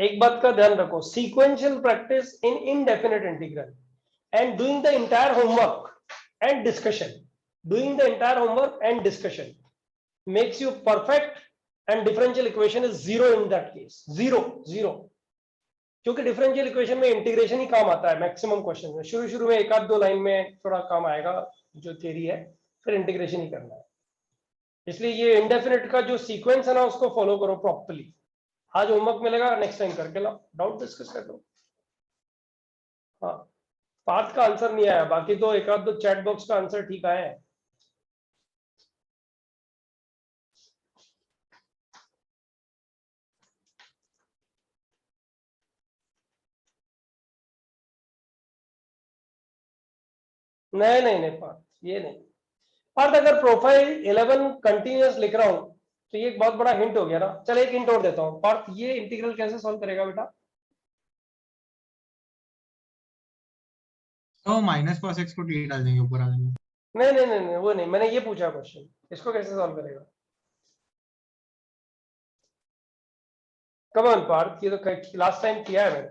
एक बात का ध्यान रखो, sequential practice in indefinite integral and doing the entire homework and discussion, doing the entire homework and discussion makes you perfect and differential equation is zero in that case, zero, क्योंकि डिफरेंशियल इक्वेशन में इंटीग्रेशन ही काम आता है मैक्सिमम क्वेश्चन में, शुरू में एक आध दो लाइन में थोड़ा काम आएगा जो थ्योरी है, फिर इंटीग्रेशन ही करना है। इसलिए ये इंडेफिनिट का जो सीक्वेंस है ना उसको फॉलो करो प्रॉपर्ली। आज होमवर्क मिलेगा, नेक्स्ट टाइम करके लाओ, डाउट डिस्कस कर लो। हाँ, पार्थ का आंसर नहीं आया, बाकी तो एक आध दो चैट बॉक्स का आंसर ठीक आया है। नहीं पार्थ, ये नहीं पार्थ, अगर प्रोफाइल 11 कंटिन्यूअस लिख रहा हूं तो ये एक बहुत बड़ा हिंट हो गया ना। चल एक हिंट और देता हूं पार्थ, ये इंटीग्रल कैसे सॉल्व करेगा बेटा? तो माइनस cos x को टी डाल देंगे ऊपर आ जाएंगे। नहीं, वो नहीं, मैंने ये पूछा क्वेश्चन, इसको कैसे सॉल्व करेगा? कम ऑन पार्थ, ये तो लास्ट टाइम किया है मैंने।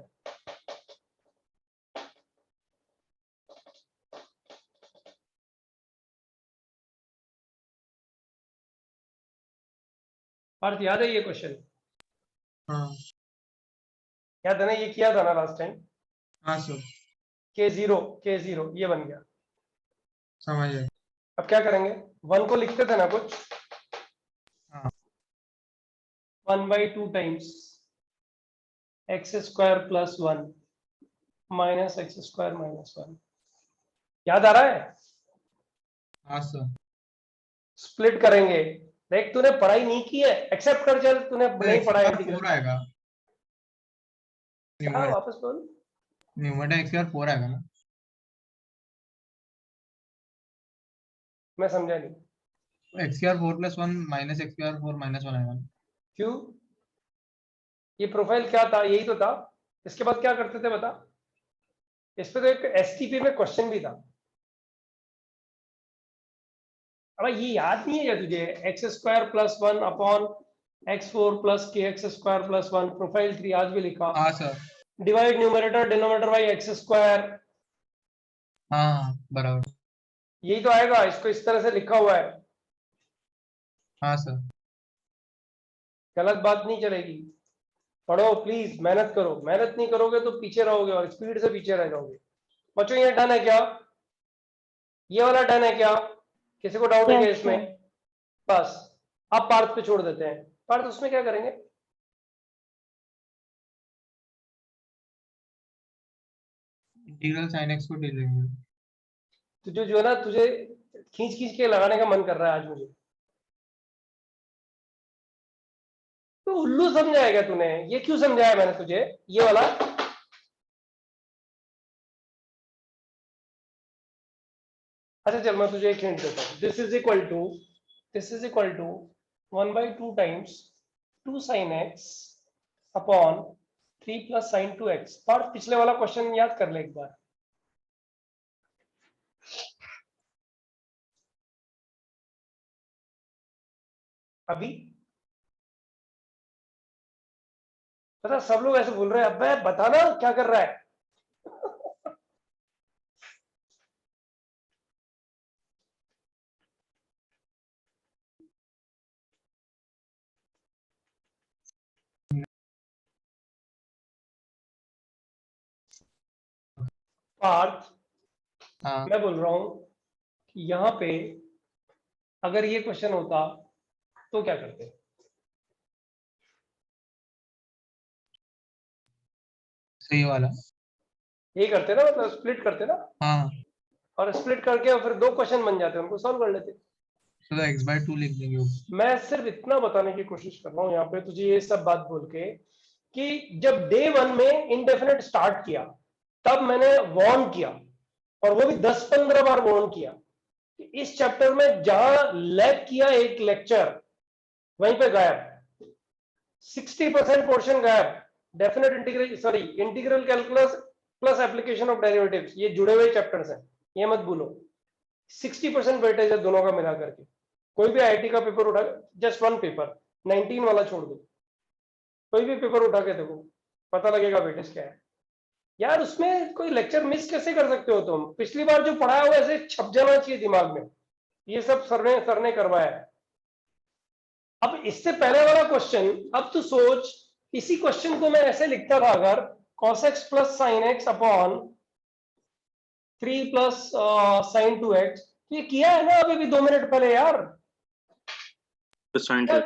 पार्थ याद है ये क्वेश्चन? हाँ याद है ना, ये किया था ना लास्ट टाइम? हाँ सर k0 ये बन गया। समझ गए। अब क्या करेंगे, 1 को लिखते थे ना कुछ, हाँ 1/2 टाइम्स x² + 1 - x² - 1, याद आ रहा है? हाँ सर। स्प्लिट करेंगे। देख तूने पढ़ाई नहीं की है, एक्सेप्ट कर, चल तूने नहीं पढ़ा है इंटीग्रल। 4 आएगा। हाँ वापस बोल। न्यूमरेटर x² 4 आएगा ना? मैं समझा नहीं। x² 4 + 1 - x² 4 - 1 आएगा ना? क्यों? ये प्रोफाइल क्या था? यही तो था। इसके बाद क्या करते थे बता? इस पे तो एक एसटीपी में क्वेश्चन भी था। अब ये याद नहीं है क्या तुझे? x² + 1 upon x4 + kx² + 1, profile 3 आज भी लिखा। हाँ sir. Divide numerator denominator by x², हाँ बराबर। यही तो आएगा। इसको इस तरह से लिखा हुआ है। हाँ सर। गलत बात नहीं चलेगी। पढ़ो प्लीज, मेहनत करो, मेहनत नहीं करोगे तो पीछे रहोगे और स्पीड से पीछे रह जाओगे। बच्चों ये डन है क्या? ये वाला डन है क्या? किसी को डाउट है क्या Yes, इसमें? sir. बस अब पार्थ पे छोड़ देते हैं। पार्थ उसमें क्या करेंगे? इंटीग्रल sin x को ले लेंगे। तुझे जो है ना, तुझे खींच खींच के लगाने का मन कर रहा है आज मुझे। तो उल्लू समझाया क्या तूने? ये क्यों समझाया मैंने तुझे ये वाला? अच्छा चल मैं तुझे एक हिंट देता हूँ। This is equal to 1/2 times 2 sin x upon 3 + sin 2x। और पिछले वाला क्वेश्चन याद कर ले एक बार। अभी पता, सब लोग ऐसे बोल रहे हैं, अबे बताना क्या कर रहा है। पार्थ, हाँ मैं बोल रहा हूं कि यहाँ पे अगर ये क्वेश्चन होता तो क्या करते? सही वाला। यही करते ना, मतलब स्प्लिट करते ना, हाँ और स्प्लिट करके और फिर 2 क्वेश्चन बन जाते, उनको सॉल्व कर लेते। तो x/2 लिख देंगे ऊपर। मैं सिर्फ इतना बताने की कोशिश कर रहा हूँ यहाँ पे तुझे, ये सब बात बोल के कि जब डे 1 में इनडेफिनेट स्टार्ट किया तब मैंने वार्न किया, और वो भी 10-15 बार वार्न किया कि इस चैप्टर में जहां लैग किया एक लेक्चर वहीं पे गायब, 60% पोर्शन गायब। Definite integral, sorry, integral calculus plus application of derivatives, ये जुड़े हुए चैप्टर्स हैं, ये मत भूलो। 60% वेटेज है दोनों का मिला करके। कोई भी आईआईटी का पेपर उठा, जस्ट वन पेपर, 19 वाला छोड़ दो, कोई भी पेपर उठा के देखो, पता लगेगा वेटेज क्या है। यार उसमें कोई लेक्चर मिस कैसे कर सकते हो तुम? पिछली बार जो पढ़ाया हुआ ऐसे छप जाना चाहिए दिमाग में। ये सब सर ने करवाया है। अब इससे पहले वाला क्वेश्चन, अब तू सोच, इसी क्वेश्चन को मैं ऐसे लिखता था अगर cos x plus sine x upon 3 plus sine 2x, ये किया है ना अभी भी 2 मिनट पहले यार, Sin 2.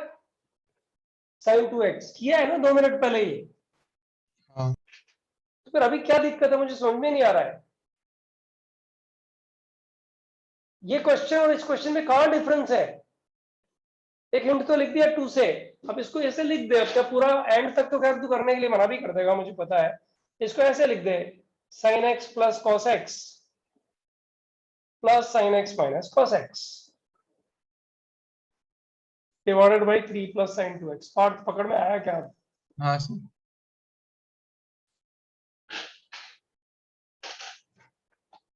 साइन 2x किया है ना 2 मिनट पहले ही। हाँ। तो फिर अभी क्या दिक्कत है? मुझे समझ में नहीं आ रहा है। ये क्वेश्चन और इस क्वेश्चन में कहां डिफरेंस है? एक हिंट तो लिख दिया 2 से, अब इसको ऐसे लिख दे। अब क्या पूरा एंड तक तो खैर तू करने के लिए मना भी कर देगा, मुझे पता है। इसको ऐसे लिख दे, sine x plus cos x plus sine x minus cos x divided by 3 plus sine 2x। Part पकड़ में आया क्या? हाँ सर।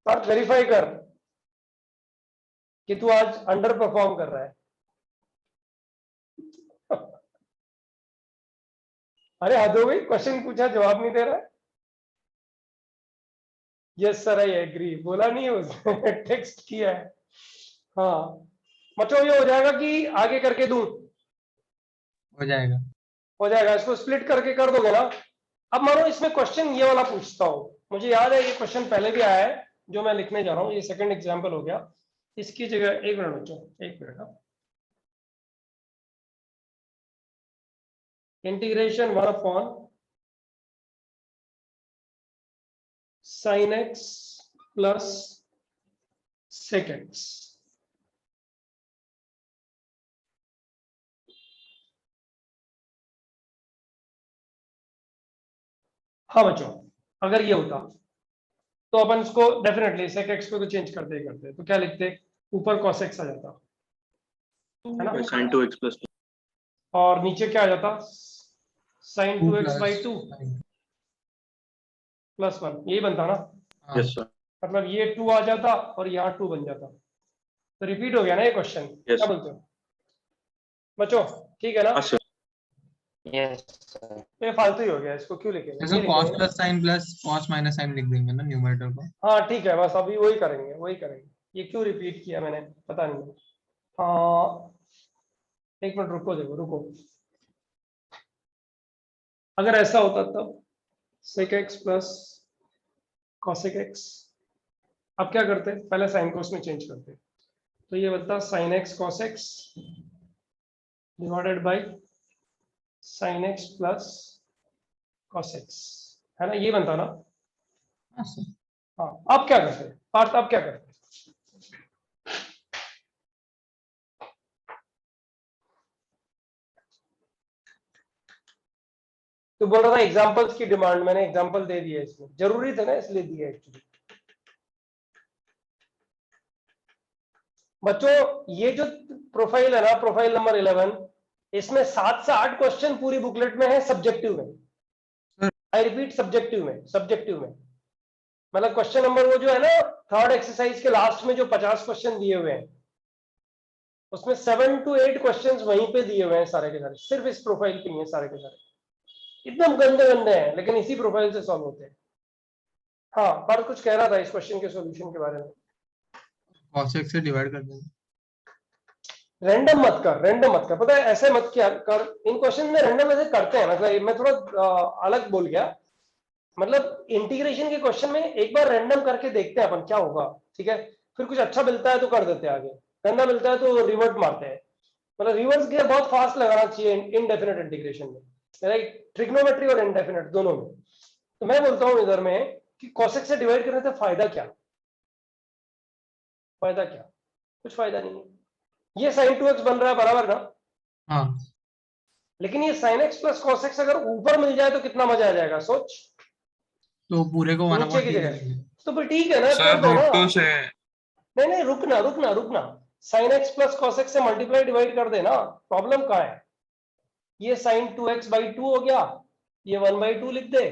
पार्ट वेरीफाई कर कि तू आज अंडर परफॉर्म कर रहा है। अरे हद हो गई, क्वेश्चन पूछा जवाब नहीं दे रहा है। यस सर आई एग्री, बोला नहीं उसने, टेक्स्ट किया है। हाँ मतलब ये हो जाएगा कि आगे करके दूं? हो जाएगा। हो जाएगा। इसको स्प्लिट करके कर दोगे ना? अब मानो इसमें क्वेश्चन ये वाला पूछता हूं, मुझे याद है ये क्वेश्चन पहले भी आया है जो मैं लिखने जा रहा हूं, ये सेकंड एग्जांपल हो गया। इसकी जगह एक मिनट बच्चों, एक minute, integration 1 upon sine x plus sec x. हाँ बच्चों, अगर ये होता तो अपन इसको डेफिनेटली सेक एक्स को तो चेंज करते ही करते, तो क्या लिखते? ऊपर cos x आ जाता है ना, Sin 2x plus 2. और नीचे क्या आ जाता? साइन 2x बाई 2 प्लस 1, यही बनता ना? हाँ। Yes, sir. मतलब ये 2 आ जाता और यहाँ 2 बन जाता, तो रिपीट हो गया ना ये क्वेश्चन। Yes. क्या बोलते हो बच्चों? ठीक है ना? Yes, sir. Yes, sir. तो ये फालतू ही हो गया, इसको क्यों लिखेंगे? जैसे ये cos लिखेंगे ना? Plus sine plus cos minus sine लिख देंगे ना न्यूमरेटर को। हाँ ठीक है, बस अभी वही करेंगे, वही करेंगे। ये क्यों रिपीट किया मैंने पता नहीं। हाँ एक मिनट रुको, देखो रुको, अगर ऐसा होता तब sec x plus cosec x, अब क्या करते? पहले साइन को उसमें चेंज करते, तो ये बनता sin x cos x divided by sin x plus cos x, है ना? ये बनता ना? हाँ सर। हाँ अब क्या करते हैं पार्थ? अब क्या करते हैं? तो बोल रहा था एग्जांपल्स की डिमांड, मैंने एग्जांपल दे दिया, इसमें जरूरी था ना इसलिए दिया एक्चुअली। बच्चों ये जो प्रोफाइल है ना, प्रोफाइल नंबर 11, इसमें 7 से 8 क्वेश्चन पूरी बुकलेट में है सब्जेक्टिव में। आई रिपीट, सब्जेक्टिव में, सब्जेक्टिव में मतलब क्वेश्चन नंबर वो जो है ना थर्ड एक्सरसाइज के लास्ट में जो 50 क्वेश्चन दिए हुए हैं, उसमें 7 to 8 क्वेश्चंस वहीं पे दिए हुए हैं सारे के सारे, सिर्फ इस प्रोफाइल पे ही है सारे के सारे। एकदम गंदे गंदे हैं लेकिन इसी प्रोफाइल से सॉल्व होते हैं। हाँ पर कुछ कह रहा था इस क्वेश्चन के सॉल्यूशन के बारे में। cos x से डिवाइड कर देंगे। रैंडम मत कर, रैंडम मत कर, पता है ऐसे मत क्या कर, इन क्वेश्चन में रैंडम ऐसे करते हैं। मतलब मैं थोड़ा अलग बोल गया, मतलब इंटीग्रेशन के क्वेश्चन में एक बार रैंडम करके देखते हैं अपन क्या होगा, ठीक है? फिर कुछ अच्छा मिलता है तो कर देते हैं आगे, गंदा मिलता है तो रिवर्ट मारते हैं। मतलब रिवर्स गियर बहुत फास्ट लगाना चाहिए इनडेफिनेट इंटीग्रेशन में, राइट? ट्रिग्नोमेट्री और इनडेफिनेट दोनों में। तो मैं बोलता हूं इधर में कि cos x से डिवाइड करने से फायदा क्या? फायदा क्या? कुछ फायदा नहीं है। ये sin 2x बन रहा है बराबर ना? हाँ। लेकिन ये sin x plus cos x अगर ऊपर मिल जाए तो कितना मजा आ जाएगा, सोच। तो पूरे को 1 नीचे की अपॉन जगह तो फिर ठीक है ना, सर कर दो रूट ना। 2 से नहीं नहीं, रुकना रुकना रुकना, sign x plus cos x से मल्टीप्लाई डिवाइड कर देना, प्रॉब्लम कहाँ है? ये साइन 2x/2 हो गया, ये 1/2 लिख दे,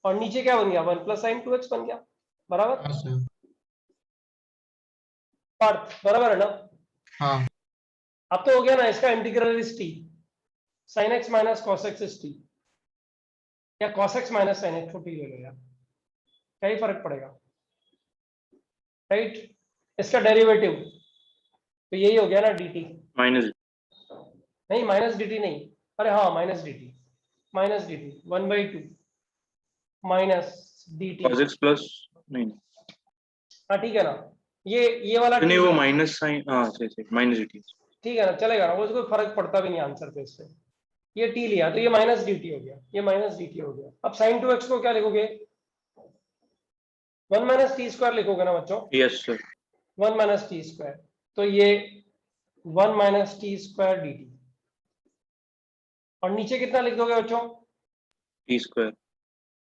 और नीचे क्या बन गया, 1 + sin 2x बन गया, बराबर? हाँ सर। पार्थ बराबर है ना? हाँ अब तो हो गया ना, इसका integral is t, sin x minus cos x is t, या cos x minus sin x को t ले लो यार, क्या ही फर्क पड़ेगा, राइट? इसका डेरिवेटिव तो यही हो गया ना dt, minus नहीं माइनस dt नहीं, अरे हाँ minus dt, 1/2 minus dt, cos x plus नहीं हाँ ठीक है ना, ये वाला नहीं t वो है, माइनस साइन हाँ सही माइनस dt ठीक है ना, चलेगा ना, वो कोई फर्क पड़ता भी नहीं आंसर पे इससे। ये t लिया तो ये माइनस dt हो गया, ये माइनस dt हो गया। अब sin 2x को क्या लिखोगे, 1 - t² लिखोगे ना बच्चों, yes sir 1 - t², तो ये 1 - t² dt, और नीचे कितना लिख दोगे बच्चों? t square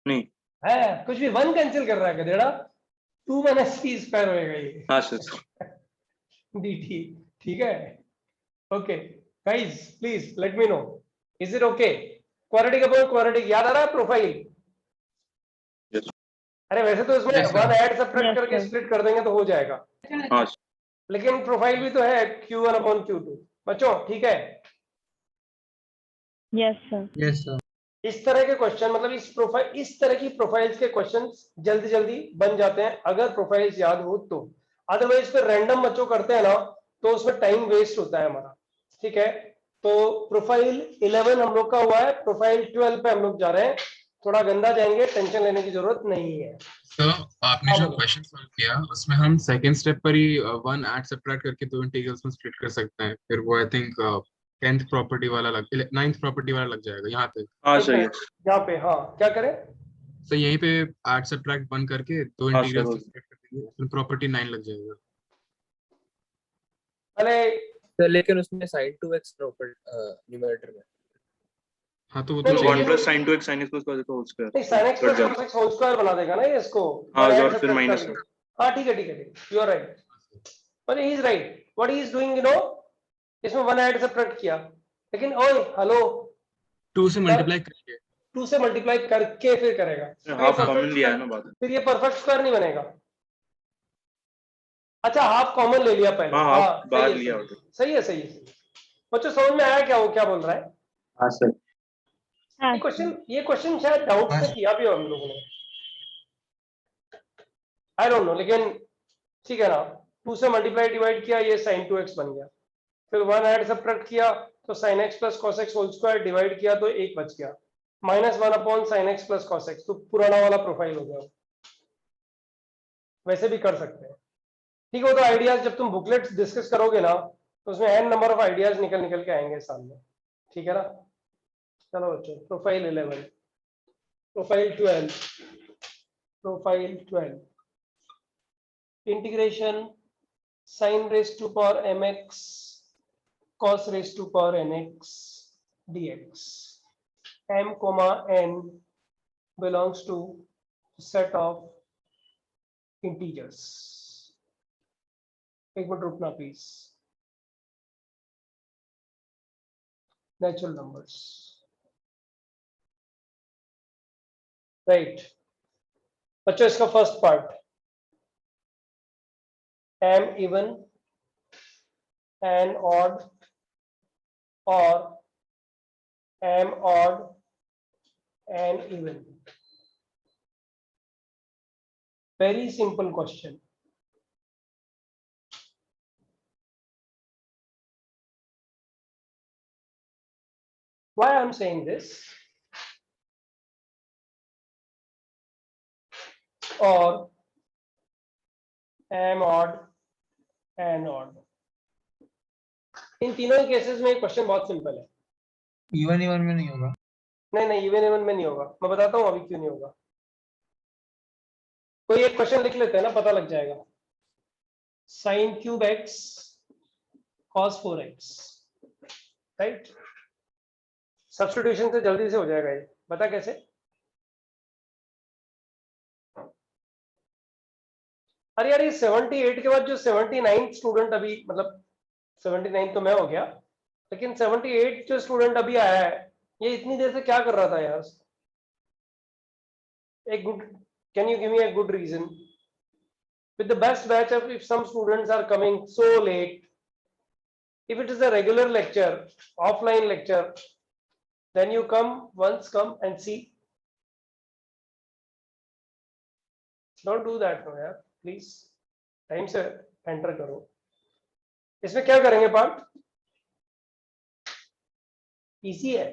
नहीं है कुछ भी, 1 कैंसिल कर रहा है गधेड़ा, 2 - t² होएगा ये हाँ सर dt, ठीक है? Okay guys, please let me know, is it okay? Quadratic upon quadratic याद आ रहा है, प्रोफाइल? yes अरे वैसे तो इसमें Yes, sir. 1 add subtract Yes, करके sir. स्प्लिट कर देंगे तो हो जाएगा, हाँ लेकिन प्रोफाइल भी तो है, Q1/Q2 बच्चों, ठीक है? Yes, sir. Yes sir. इस तरह के क्वेश्चन, मतलब इस तरह की प्रोफाइल्स के क्वेश्चंस जल्दी जल्दी बन जाते हैं अगर प्रोफाइल्स याद हो तो, अदरवाइज फिर रैंडम बच्चों करते हैं ना तो उसमें टाइम वेस्ट होता है हमारा, ठीक है? तो प्रोफाइल 11 हम लोग का हुआ है, प्रोफाइल 12 पे हम लोग जा रहे हैं, थोड़ा गंदा जाएंगे, टेंशन लेने की जरूरत नहीं है। सर आपने हाँ जो बोलो। क्वेश्चन सॉल्व किया उसमें हम सेकंड स्टेप पर ही 1 ऐड सब्ट्रैक्ट करके दो इंटीग्रल्स में स्प्लिट कर सकते हैं, फिर वो आई थिंक 10th प्रॉपर्टी वाला 9th प्रॉपर्टी वाला लग जाएगा यहाँ पे। हाँ एक सर मिनट, yes यहाँ पे हाँ क्या करें? तो यहीं पे ऐड सब्ट्रैक्ट 1 करके दो हाँ इंटीग्रल्स में सर स्प्लिट कर देंगे, फिर प्रॉपर्टी 9 लग जाएगा। पहले सर लेकिन उसमें sin 2x न्यूमरेटर में। हाँ तो वो तो नहीं, तो 1 चाहिए। plus sin 2x sin x plus cos x whole square नहीं, sin x कट plus जाता cos x होल स्क्वायर बना देगा ना ये इसको, हाँ, वन ऐड और फिर सब्ट्रैक्ट minus करके। हाँ ठीक है ठीक है ठीक है, you are right, but he is right, what he is doing you know, इसमें 1 ऐड सब्ट्रैक्ट किया, लेकिन ओए हेलो, 2 से मल्टीप्लाई करके 2 से मल्टीप्लाई करके फिर करेगा, तो ये हाफ perfect कॉमन लिया है square- ना बाद में फिर ये परफेक्ट स्क्वायर नहीं बनेगा। अच्छा हाफ कॉमन ले लिया पहले, हाँ हाँ हाफ सही बाद है लिया सही होता है सही है सही है सही है। बच्चों समझ में आया क्या, वो क्या बोल रहा है? हाँ सर हाँ, ये क्वेश्चन शायद डाउट से किया भी हो हम लोगों ने, आई डोंट नो, लेकिन ठीक है ना, 2 से मल्टीप्लाई डिवाइड किया, ये sin 2x बन गया, फिर 1 ऐड सब्ट्रैक्ट किया तो sin x plus cos x whole square divide किया तो 1 बच गया, -1 sin x plus cos x, तो पुराना वाला प्रोफाइल हो गया। वैसे भी कर सकते हैं, ठीक है? वो तो आइडियाज जब तुम बुकलेट्स डिस्कस करोगे ना तो उसमें n नंबर ऑफ आइडियाज निकल निकल के आएंगे सामने, ठीक है ना? चलो बच्चों, profile 11, profile 12, profile 12, integration sin raised to power mx cos raised to power nx dx, m comma n belongs to set of integers। एक मिनट रुकना प्लीज, नेचुरल नंबर्स, राइट बच्चों? इसका first part m even n odd or m odd n even, very simple question। Why I'm saying this? Or m odd n odd, इन तीनों केसेस में क्वेश्चन बहुत सिंपल है। इवन इवन में नहीं होगा। नहीं नहीं, इवन इवन में नहीं होगा, मैं बताता हूँ अभी क्यों नहीं होगा। कोई एक क्वेश्चन लिख लेते हैं ना, पता लग जाएगा। sin cube x cos 4x, right? Substitution से जल्दी से हो जाएगा ये, बता कैसे? अरे यार ये 78 के बाद जो 79 स्टूडेंट अभी, मतलब 79 तो मैं हो गया, लेकिन 78 जो स्टूडेंट अभी आया है, ये इतनी देर से क्या कर रहा था यार? एक good, can you give me a good reason? With the best batch of, if some students are coming so late, if it is a regular lecture, offline lecture, then you come and see. Don't do that no यार, please. टाइम से एंटर करो. इसमें क्या करेंगे पार्ट? इजी है,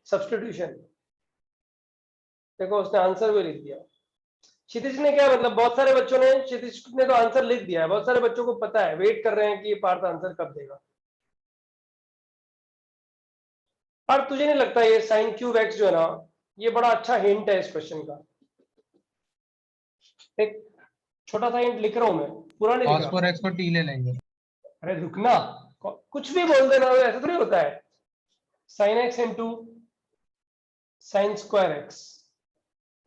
सब्स्टिट्यूशन. देखो उसने आंसर भी लिख दिया. क्षितिज ने क्या, मतलब बहुत सारे बच्चों ने, क्षितिज ने तो आंसर लिख दिया है, बहुत सारे बच्चों को पता है, वेट कर रहे हैं कि ये पार्थ आंसर कब देगा. और तुझे नहीं लगता ये साइन क्यूब एक्स जो है ना, ये बड़ा अच्छा हिंट है इस क्वेश्चन का? एक छोटा सा हिंट लिख रहा हूं मैं, पूरा नहीं लिख cos रहा. 4x को t ले लेंगे. अरे रुकना, कुछ भी बोल देना, ऐसा तो नहीं होता है. Sine x into sine square x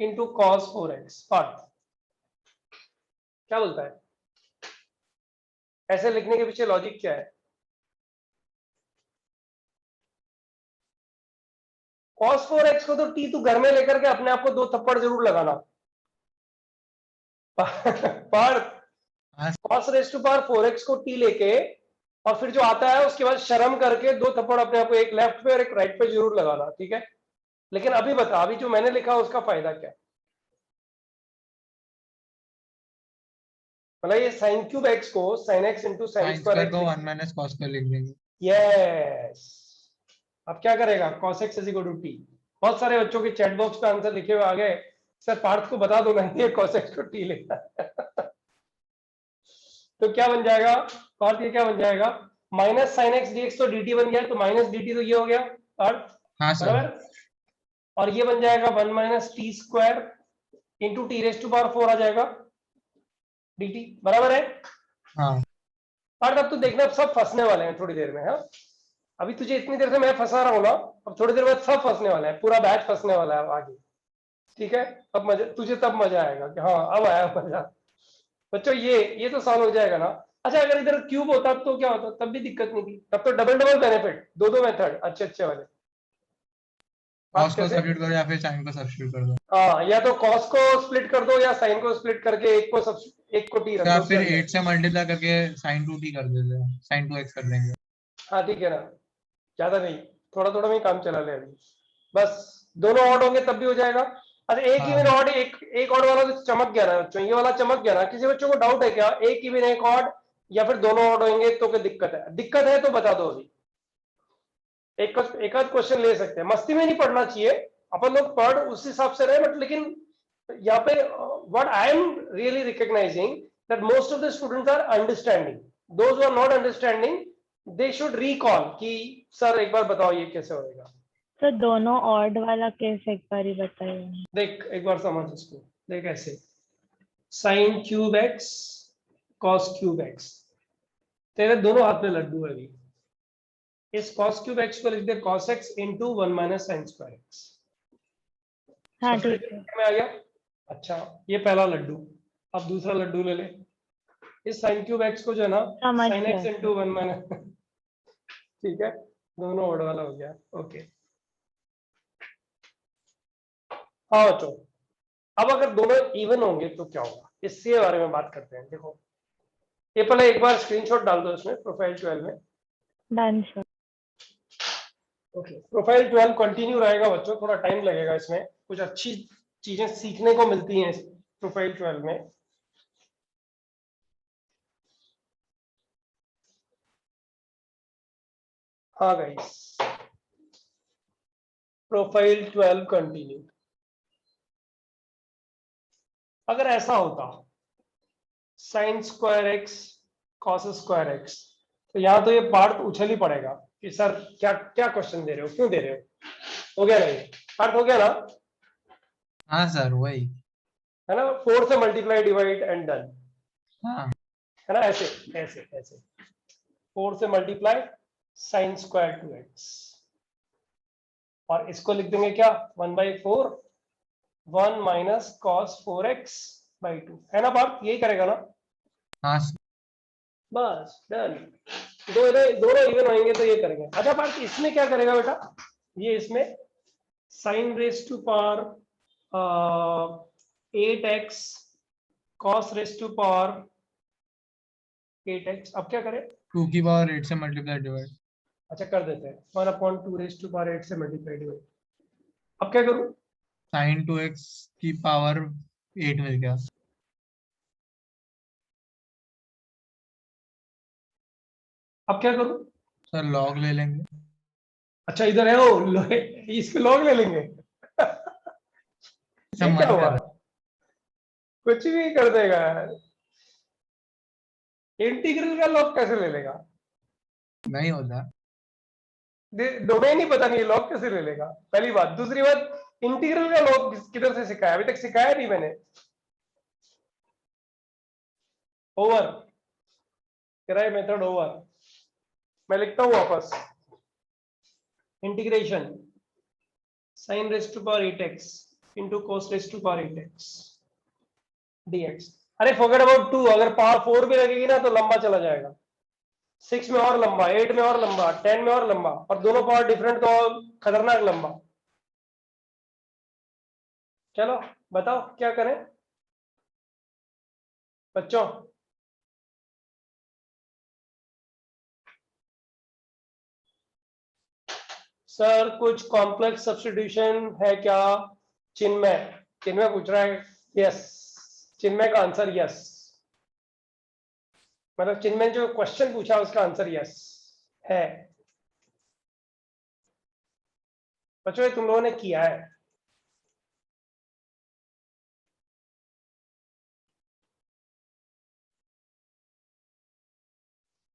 into cos 4x part. क्या बोलता है? ऐसे लिखने के पीछे लॉजिक क्या है? cos 4x को तो t तू घर में लेकर के अपने आप को 2 थप्पड़ जरूर लगाना. पर हाँ cos raise to power 4x को t लेके, और फिर जो आता है उसके बाद शर्म करके 2 थप्पड़ अपने आप को, एक लेफ्ट पे और एक राइट पे जरूर लगाना. ठीक है, लेकिन अभी बता, अभी जो मैंने लिखा उसका फायदा क्या? मतलब ये साइन क्यूब एक्स को sine x into sine sin square square को एक्स. 1 minus cos square लिख देंगे. यस. अब क्या करेगा? cos x is equal to t. बहुत सारे बच्चों के चैट बॉक्स पे आंसर लिखे हुए आ गए, सर पार्थ को बता दो ना ये cos x को t लेता है. तो क्या बन जाएगा पार्थ? ये क्या बन जाएगा? Minus sine x D x तो dt बन गया, तो माइनस dt तो ये हो गया पार्थ, हाँ सर. बराबर. और ये बन जाएगा 1 minus t square into t raise to power 4 आ जाएगा dt, बराबर है. हाँ पार्थ अब तो देखना, अब सब फंसने वाले हैं थोड़ी देर में. हाँ, अभी तुझे इतनी देर से मैं फंसा रहा हूं ना, अब थोड़ी देर बाद सब फंसने वाला है, पूरा बैच फंसने वाला है आगे. ठीक है, अब मजा, तुझे तब मजा आएगा कि हाँ अब आया मजा. बच्चों ये तो सॉल्व हो जाएगा ना. अच्छा, अगर इधर क्यूब होता तो क्या होता? तब भी दिक्कत नहीं थी, तब तो डबल डबल बेनिफिट, दो मेथड अच्छे वाले. cos को सब्स्टिट्यूट करो या फिर sin को सब्स्टिट्यूट कर दो. हाँ, या तो cos को स्प्लिट कर दो या sin को स्प्लिट करके एक को t रख या दो. फिर 8 से मल्टीप्लाई करके sin 2t कर देते हैं, sin 2x कर देंगे. हाँ ठीक है ना, ज्यादा नहीं, थोड़ा थोड़ा में काम चला ले अभी. बस दोनों ऑड होंगे तब भी हो जाएगा. अच्छा, एक हाँ. इवन ऑड, एक ऑड वाला तो चमक गया ना बच्चों, ये वाला चमक गया ना. किसी बच्चों को डाउट है क्या? एक इवन एक ऑड या फिर दोनों ऑड होंगे तो क्या दिक्कत है? दिक्कत है तो बता दो अभी. एक आध क्वेश्चन ले सकते हैं, मस्ती में नहीं पढ़ना चाहिए, अपन लोग पढ़ उस हिसाब से रहे. बट लेकिन यहाँ पे what I am really recognising that most of the students are understanding. Those who are not understanding, they should recall कि सर एक बार बताओ ये कैसे होएगा. तो दोनों ऑड वाला केस एक बार ही बताइए. देख एक बार समझ इसको. देख ऐसे, sine cube x cos cube x, तेरे दोनों हाथ में लड्डू है अभी. इस cos क्यूब एक्स को लिख दे cos x into 1 minus sign square x. हाँ ठीक है. में आ गया. अच्छा, ये पहला लड्डू. अब दूसरा लड्डू ले ले. इस साइन क्यूब एक्स को जो है ना, समझ साइन एक्स गया. Into 1 minus. ठीक है, दोनों ऑड वाला हो गया. ओके. हाँ बच्चों, अब अगर दोनों इवन होंगे तो क्या होगा, इसके बारे में बात करते हैं. देखो, ये पहले एक बार स्क्रीनशॉट डाल दो इसमें प्रोफाइल 12 में. Done sir. Okay, profile 12 continue रहेगा बच्चों, थोड़ा टाइम लगेगा इसमें, कुछ अच्छी चीजें सीखने को मिलती हैं इस प्रोफाइल 12 में. हाँ गाइस, प्रोफाइल 12 कंटिन्यू. अगर ऐसा होता sign square x cos square x, तो यहाँ तो ये पार्ट उछल ही पड़ेगा कि सर क्या क्या क्वेश्चन दे रहे हो, क्यों दे रहे हो. हो गया नहीं? पार्ट हो गया ना? हाँ सर वही. है ना, 4 से मल्टीप्लाई डिवाइड एंड डन. हाँ है ना, ऐसे ऐसे ऐसे 4 से मल्टीप्लाई साइन स्क्वायर 2x, और इसको लिख देंगे क्या, 1/4 1 माइनस कॉस 4x/2. है ना पार्थ? यही करेगा ना? हाँ सर। बस डन। दोनों इवन होंगे तो ये करेंगे। अच्छा पार्थ इसमें क्या करेगा बेटा, ये इसमें sine raise to power 8x cos raise to power 8x, अब क्या करें? 2 की पावर 8 से मल्टीप्लाई डिवाइड। अच्छा कर देते हैं 1/2 रेस टू पावर 8 से मल्टीप्लाई डिवाइड। अब क्या करूं? sin 2x की पावर 8 मिल गया। अब क्या करूं? सर log ले लेंगे। अच्छा इधर है वो इसके लॉग ले लेंगे। सर ये क्या मन हुआ? कर कुछ भी कर देगा यार। इंटीग्रल का लॉग कैसे ले लेगा? नहीं होता। डोमेन ही पता नहीं, लॉग कैसे ले लेगा? पहली बात। दूसरी बात, इंटीग्रल का लॉग किधर से सिखाया? अभी तक सिखाया नहीं मैंने। ओवर किराए मेथड ओवर। मैं लिखता हूं वापस, integration sine raise to power 8x into cos raise to power 8x dx। अरे फॉरगेट अबाउट 2, अगर पावर 4 भी लगेगी ना तो लंबा चला जाएगा। 6 में और लंबा, 8 में और लंबा, 10 में और लंबा, और दोनों पावर डिफरेंट तो खतरनाक लंबा। चलो बताओ क्या करें बच्चों? सर कुछ कॉम्प्लेक्स सब्स्टिट्यूशन है क्या? चिन्मय चिन्मय पूछ रहा है। यस, चिन्मय का आंसर यस। मतलब चिन्मय जो क्वेश्चन पूछा उसका आंसर यस है। बच्चों ये तुम लोगों ने किया है।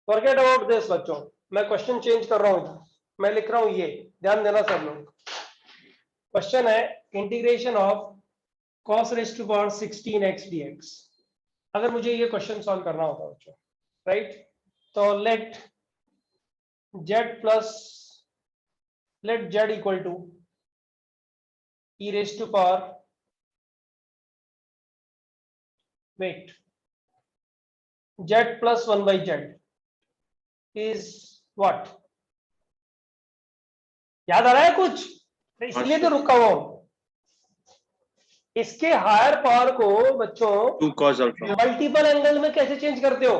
फॉरगेट अबाउट दिस बच्चों, मैं क्वेश्चन चेंज कर रहा हूं। मैं लिख रहा हूं ये, ध्यान देना सब लोग। क्वेश्चन है integration of cos raise to power 16x dx। अगर मुझे ये क्वेश्चन सॉल्व करना होता बच्चों, राइट, तो let z equal to e raise to power, wait, z plus 1/z is what? याद आ रहा है कुछ? इसलिए तो रुका हुआ हूं। इसके हायर पावर को बच्चों 2 cos alpha। मल्टीपल एंगल में कैसे चेंज करते हो?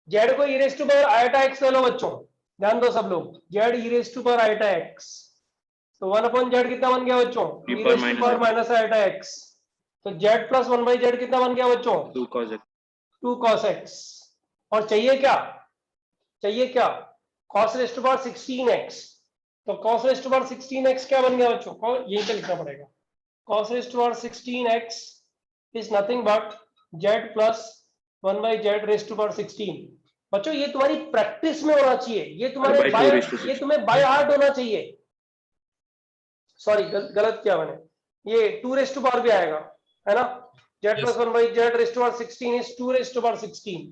जेड को e raise to power iota x ले लो बच्चों, ध्यान दो सब लोग। Z e raise to power iota x, तो 1/z कितना बन गया बच्चों? E raise to power minus iota x. तो जेड प्लस 1/z कितना बन गया बच्चों? 2 cos x। 2 cos x। और चाहिए क्या? चाहिए क्या? cos raise to power 16x। तो cos raise to power 16x क्या बन गया बच्चों? यहीं पे लिखना पड़ेगा। cos raise to power 16x is nothing but z plus 1/z raise to power 16। बच्चों ये तुम्हारी प्रैक्टिस में होना चाहिए, ये तुम्हारे ये तुम्हें बाय हार्ट होना चाहिए। सॉरी गलत किया मैंने, ये 2 रेज़ टू पावर भी आएगा, है ना? z plus 1/z raise to power 16 is 2 raise to power 16।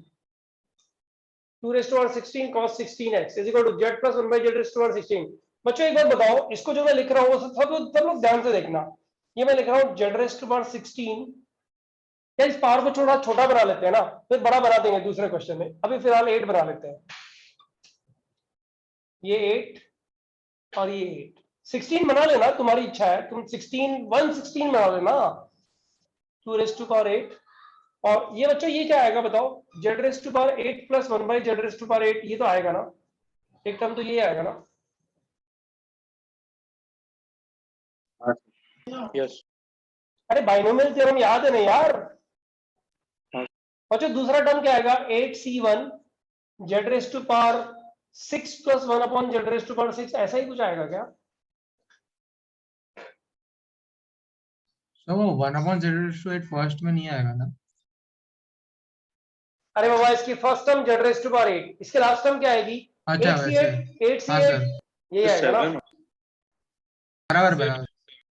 2 raise to power 16 cos 16x is equal to z plus 1/z raise to power 16। बच्चों एक बार बताओ, इसको जो मैं लिख रहा हूँ सब लोग ध्यान से देखना। ये मैं लिख रहा हूँ z रेज़ टू पावर 16, या इस पावर को थोड़ा छोटा बना लेते हैं ना, फिर बड़ा बना देंगे दूसरे क्वेश्चन में। अभी फिलहाल 8 बना लेते हैं। ये 8 और ये 8, 16 बना लेना, तुम्हारी इच्छा है, तुम 116 बना लेना, 2 रेज़ टू पावर 8। और ये बच्चों ये क्या आएगा बताओ? z raise to power 8 plus 1/z raise to power 8, ये तो आएगा ना, एक टर्म तो ये आएगा ना। यस। अरे बाइनोमियल थ्योरम याद है ना यार? बच्चों दूसरा टर्म क्या आएगा? 8c1 z raise to power 6 plus 1/z raise to power 6, ऐसा ही कुछ आएगा क्या? तो वो 1/z/8 फर्स्ट में नहीं आएगा ना? अरे बाबा इसकी first term z raise to power 8, इसके लास्ट टर्म क्या आएगी? अच्छा वैसे। 8c8 हाँ सर, ये आएगा ना? बराबर बराबर।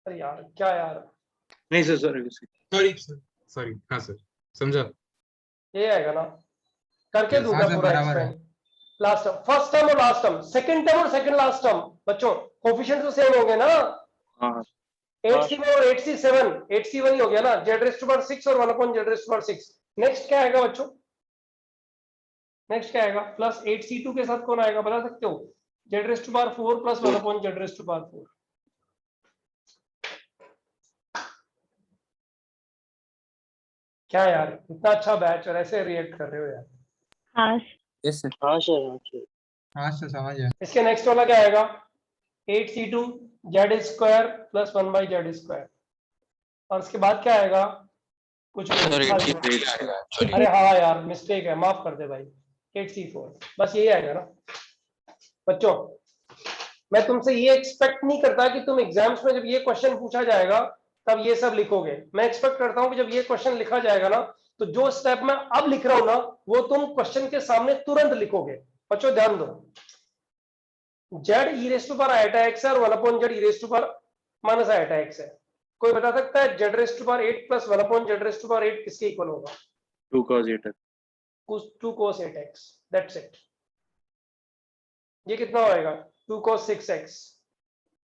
अरे यार क्या यार, नहीं सर सर सॉरी हाँ सर, समझा। ये आएगा ना? करके Yes, दूंगा हाँ सर, पूरा बराबर है। Expand. Last term, first term और लास्ट टर्म, सेकंड टर्म और सेकंड लास्ट टर्म, बच्चों कोफिशिएंट तो सेम होंगे ना? हाँ 8c1 और 8c7, 8c1 ही हो गया ना, z रेज़ टू पावर 6 और 1 upon z raise to power 6। Next क्या आएगा बच्चों, नेक्स्ट क्या आएगा, प्लस 8c2 के साथ कौन आएगा बता सकते हो, z raise to power 4 plus 1 upon z raise to power 4। क्या यार इतना अच्छा बैच और ऐसे रिएक्ट कर रहे हो यार। हाँ Yes, sir. हाँ सर, हाँ सर। हाँ सर समझ गया। इसके नेक्स्ट वाला क्या आएगा, 8c2 z square plus 1 by Z square, और उसके बाद क्या आएगा, कुछ भी नहीं। अरे हाँ यार मिस्टेक है, माफ कर दे भाई, 8c4 बस यही आएगा ना। बच्चों मैं तुमसे ये एक्सपेक्ट नहीं करता कि तुम एग्जाम्स में जब ये क्वेश्चन पूछा जाएगा तब ये सब लिखोगे। मैं एक्सपेक्ट करता हूं कि जब ये क्वेश्चन लिखा जाएगा ना, तो जो स्टेप मैं अब लिख रहा हूं ना, वो तुम क्वेश्चन के सामने तुरंत लिखोगे। बच्चों ध्यान दो, z e raise to power iota x है और 1 upon z e raise to power minus iota x है। कोई बता सकता है z raise to power 8 plus 1 upon z raise to power 8 किसके इक्वल होगा? 2 cos 8x। 2 cos 8x, that's it. ये कितना होएगा, 2 cos 6x,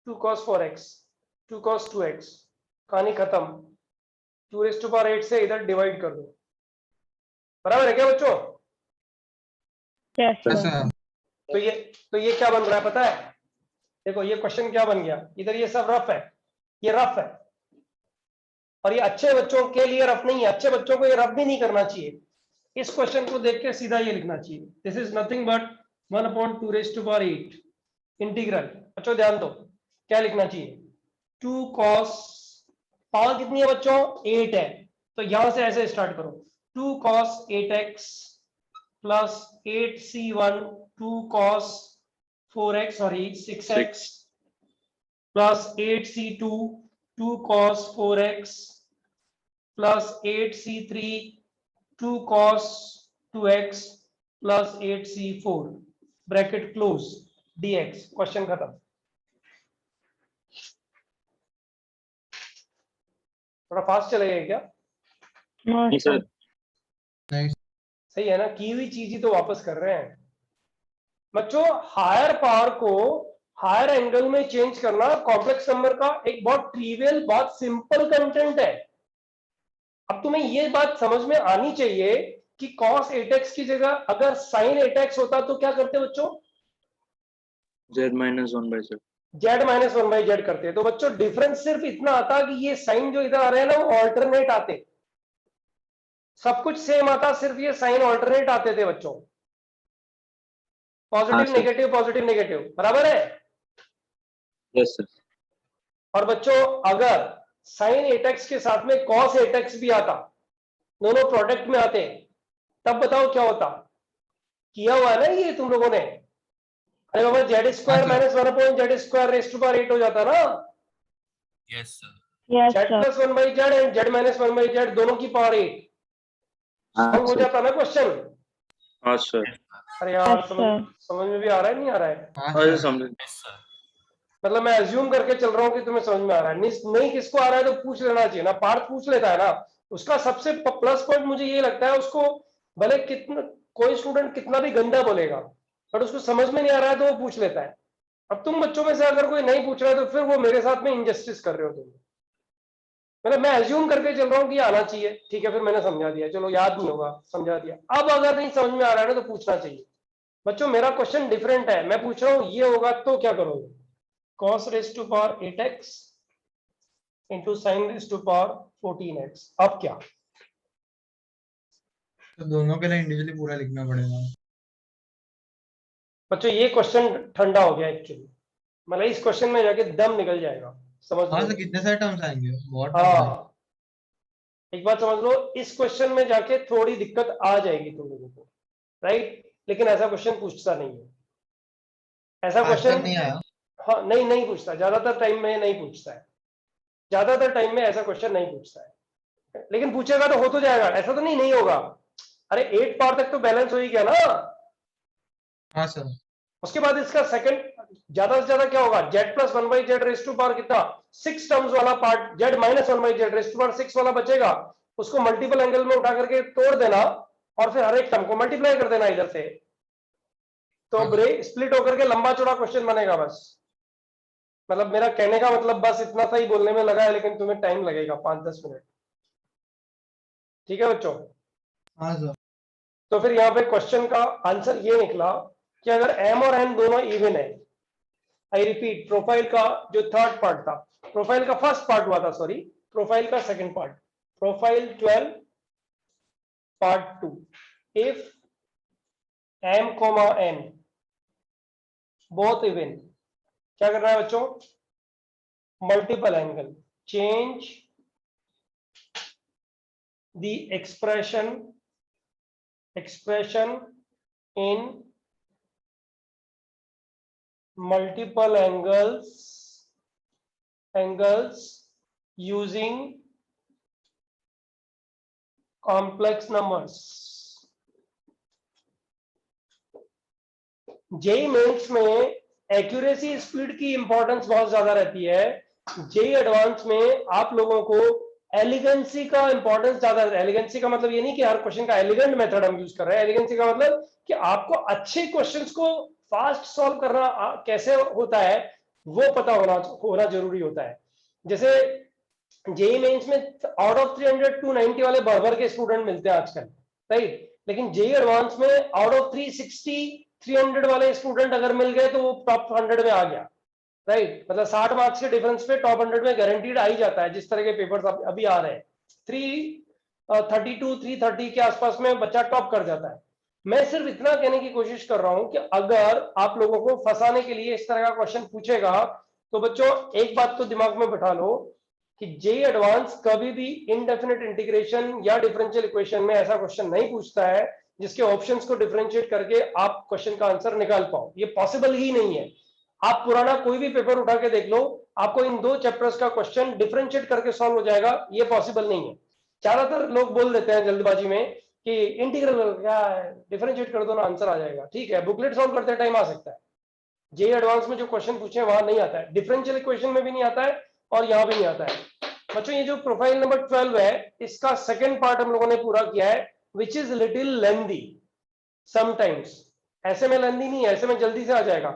2 cos 4x, 2 cos 2x, कहानी खत्म। 2 रेज़ टू पावर 8 से इधर डिवाइड कर दो, बराबर है क्या बच्चों? यस हाँ सर। सर। तो ये क्या बन रहा है पता है, देखो ये क्वेश्चन क्या बन गया, इधर ये सब रफ है, ये रफ है, और ये अच्छे बच्चों के लिए रफ नहीं है, अच्छे बच्चों को ये रफ भी नहीं करना चाहिए। इस क्वेश्चन को देख के सीधा ये लिखना चाहिए, this is nothing but 1 upon 2 raise to power 8 integral. बच्चों ध्यान दो क्या लिखना चाहिए, 2 cos, पावर कितनी है बच्चों, 8 है, तो यहां से ऐसे स्टार्ट करो, 2 cos 8x plus 8c1 2 cos 4x sorry 6x plus 8c2 2 cos 4x plus 8c3 2 cos 2x plus 8c4 bracket close dx। Question खत्म। थोड़ा फास्ट चलेगा क्या? नो नहीं सर। सर। नहीं सही है ना, की हुई चीज ही तो वापस कर रहे हैं बच्चों। हायर पावर को हायर एंगल में चेंज करना कॉम्प्लेक्स नंबर का एक बहुत ट्रिवियल, बहुत सिंपल कंटेंट है। अब तुम्हें ये बात समझ में आनी चाहिए कि cos 8x की जगह अगर sin 8x होता तो क्या करते बच्चों, z minus 1 by z। z minus 1 by Z करते। तो बच्चों डिफरेंस सिर्फ इतना आता कि ये साइन जो इधर आ रहे हैं ना वो ऑल्टरनेट आते, सब कुछ सेम आता, सिर्फ ये साइन ऑल्टरनेट आते थे बच्चों, positive sir. Negative positive negative, बराबर है। Yes sir. और बच्चों अगर sin 8x के साथ में cos 8x भी आता, दोनों प्रोडक्ट में आते, तब बताओ क्या होता? किया हुआ है ना ये तुम लोगों ने। अरे बाबा z square minus 1 upon z square raise to power 8 हो जाता ना, Yes, sir. Yes z sir. Plus 1 by z and z minus 1 by z दोनों की पावर 8 सॉल्व हो जाता ना क्वेश्चन। हाँ सर। अरे यार यस समझ सर। समझ में भी आ रहा है नहीं आ रहा है? हाँ हाँ सर। समझ। Yes, sir. मतलब मैं अज्यूम करके चल रहा हूँ कि तुम्हें समझ में आ रहा है, नहीं किसको आ रहा है तो पूछ लेना चाहिए ना, पार्थ पूछ लेता है ना, उसका सबसे प्लस पॉइंट मुझे ये लगता है, उसको भले कितना कोई स्टूडेंट कितना भी गंदा बोलेगा बट उसको समझ में नहीं आ रहा है तो वो पूछ लेता है। अब तुम बच्चों में से अगर कोई नहीं पूछ रहा है तो फिर वो मेरे साथ में इनजस्टिस कर रहे हो तुम। मतलब मैं अज्यूम करके चल रहा हूँ कि आना चाहिए, ठीक है फिर मैंने समझा दिया, चलो याद नहीं होगा समझा दिया। अब अगर नहीं समझ में आ रहा है ना तो पूछना चाहिए। बच्चों मेरा क्वेश्चन डिफरेंट है, मैं पूछ रहा हूँ ये होगा तो क्या करोगे, cos raise to power 8x into sine raise to power 14x। अब क्या, तो दोनों के लिए इंडिविजुअली पूरा लिखना पड़ेगा। बच्चों ये क्वेश्चन ठंडा हो गया एक्चुअली, मतलब इस क्वेश्चन में जाके दम निकल जाएगा, समझ हाँ लो। तो कितने सारे टर्म्स आएंगे, बहुत terms आएंगे। हाँ एक बात समझ लो, इस क्वेश्चन में जाके थोड़ी दिक्कत आ जाएगी तुम लोगों को, राइट? लेकिन ऐसा क्वेश्चन पूछता नहीं है, ऐसा आज तक क्वेश्चन नहीं आया। हाँ नहीं पूछता, ज्यादातर टाइम में नहीं पूछता है, ज्यादातर टाइम में ऐसा क्वेश्चन नहीं पूछता है। लेकिन पूछेगा तो हो तो जाएगा, ऐसा तो नहीं होगा। अरे 8 पावर तक तो बैलेंस हो ही गया ना। हाँ सर। उसके बाद इसका सेकंड ज्यादा से ज्यादा क्या होगा, z plus 1 by z raise to power कितना 6 टर्म्स वाला part, z minus 1 by z raise to power 6 वाला बचेगा, उसको मल्टीपल एंगल में उठा करके तोड़ देना और फिर हर एक टर्म को मल्टीप्लाई कर देना इधर से, तो हाँ। ब्रेक स्प्लिट होकर के लंबा चौड़ा क्वेश्चन बनेगा बस। मतलब मेरा कहने का मतलब बस इतना सा ही बोलने में लगा है, लेकिन तुम्हें टाइम लगेगा 5-10 मिनट। ठीक है बच्चों? हाँ सर। तो फिर यहाँ पे क्वेश्चन का आंसर ये निकला कि अगर m और n दोनों इवन है, आई रिपीट, प्रोफाइल का जो थर्ड पार्ट था, प्रोफाइल का फर्स्ट पार्ट हुआ था, सॉरी, प्रोफाइल का second part, profile 12 part 2, if m, n both even, क्या कर रहा है बच्चों? Multiple angle, change the expression in multiple angles using complex numbers. JEE Mains में एक्यूरेसी स्पीड की इंपॉर्टेंस बहुत ज्यादा रहती है, जेई एडवांस में आप लोगों को एलिगेंसी का इंपॉर्टेंस ज्यादा है। एलिगेंसी का मतलब ये नहीं कि हर क्वेश्चन का एलिगेंट मेथड हम यूज कर रहे हैं, एलिगेंसी का मतलब कि आपको अच्छे क्वेश्चंस को फास्ट सॉल्व करना कैसे होता है वो पता होना जरूरी होता है। जैसे जेई मेंस में आउट ऑफ 300 290 वाले भर के स्टूडेंट मिलते हैं आजकल, राइट, लेकिन जेई एडवांस में आउट ऑफ 360 300 वाले स्टूडेंट अगर मिल गए तो वो टॉप 100 में आ गया, राइट, मतलब 60 मार्क्स के डिफरेंस पे टॉप 100 में गारंटीड आ ही जाता है। जिस तरह के पेपर्स अभी आ रहे हैं 332 330 के आसपास में बच्चा टॉप कर जाता है। मैं सिर्फ इतना कहने की कोशिश कर रहा हूं कि अगर आप लोगों को फंसाने के लिए इस तरह का क्वेश्चन पूछेगा तो बच्चों एक बात तो दिमाग में बैठा लो कि जेई एडवांस कभी भी इनडेफिनेट इंटीग्रेशन या डिफरेंशियल इक्वेशन में ऐसा क्वेश्चन नहीं पूछता है जिसके ऑप्शंस को डिफरेंशिएट करके आप क्वेश्चन का आंसर निकाल पाओ, ये पॉसिबल ही नहीं है। आप पुराना कोई भी पेपर उठा के देख लो, आपको इन 2 चैप्टर्स का क्वेश्चन डिफरेंशिएट करके सॉल्व हो जाएगा, ये पॉसिबल नहीं है। ज्यादातर लोग बोल देते हैं जल्दबाजी में कि इंटीग्रल क्या है, डिफरेंशिएट कर दो ना आंसर आ जाएगा। ठीक है, बुकलेट सॉल्व करते टाइम आ सकता है, जेई एडवांस में जो क्वेश्चन पूछे वहां नहीं आता है, डिफरेंशियल इक्वेशन में भी नहीं आता है और यहाँ भी नहीं आता है। बच्चों ये जो प्रोफाइल नंबर 12 है इसका सेकंड पार्ट हम लोगों ने पूरा किया है, which is little lengthy sometimes. ऐसे में लेंदी नहीं है, ऐसे में जल्दी से आ जाएगा।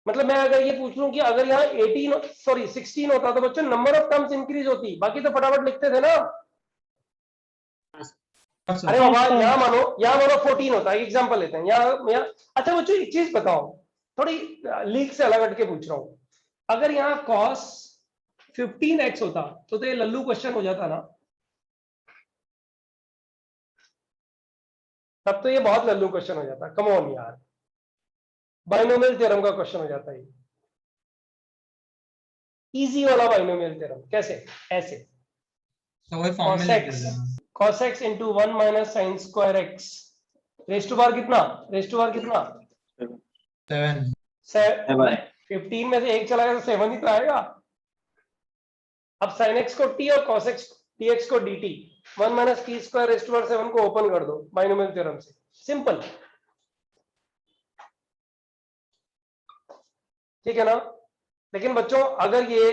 मतलब मैं अगर ये पूछ लूं कि अगर यहाँ 16 होता तो बच्चों नंबर ऑफ टर्म्स इंक्रीज होती, बाकी तो फटाफट लिखते थे ना। अरे बाबा यहाँ मानो 14 होता है, एग्जांपल लेते हैं यहाँ। अच्छा बच्चों एक चीज बताओ, थोड़ी लीक से अलग हट के पूछ रहा हूं, अगर यहाँ cos 15x होता तो ये लल्लू क्वेश्चन हो जाता ना, तब तो ये बहुत लल्लू क्वेश्चन हो जाता। कम ऑन यार, बाइनोमियल थ्योरम का क्वेश्चन हो जाता है, इजी वाला बाइनोमियल थ्योरम। कैसे? ऐसे तो वही फॉर्म में लिख देते हैं। cos x into 1 minus sin square x raise to बार कितना, 7 15 में से एक चला गया तो 7 ही तो आएगा। अब sin x को t और cos x dx को dt 1 minus t square raise to बार 7 को ओपन कर दो बाइनोमियल थ्योरम से, सिंपल। ठीक है ना? लेकिन बच्चों अगर ये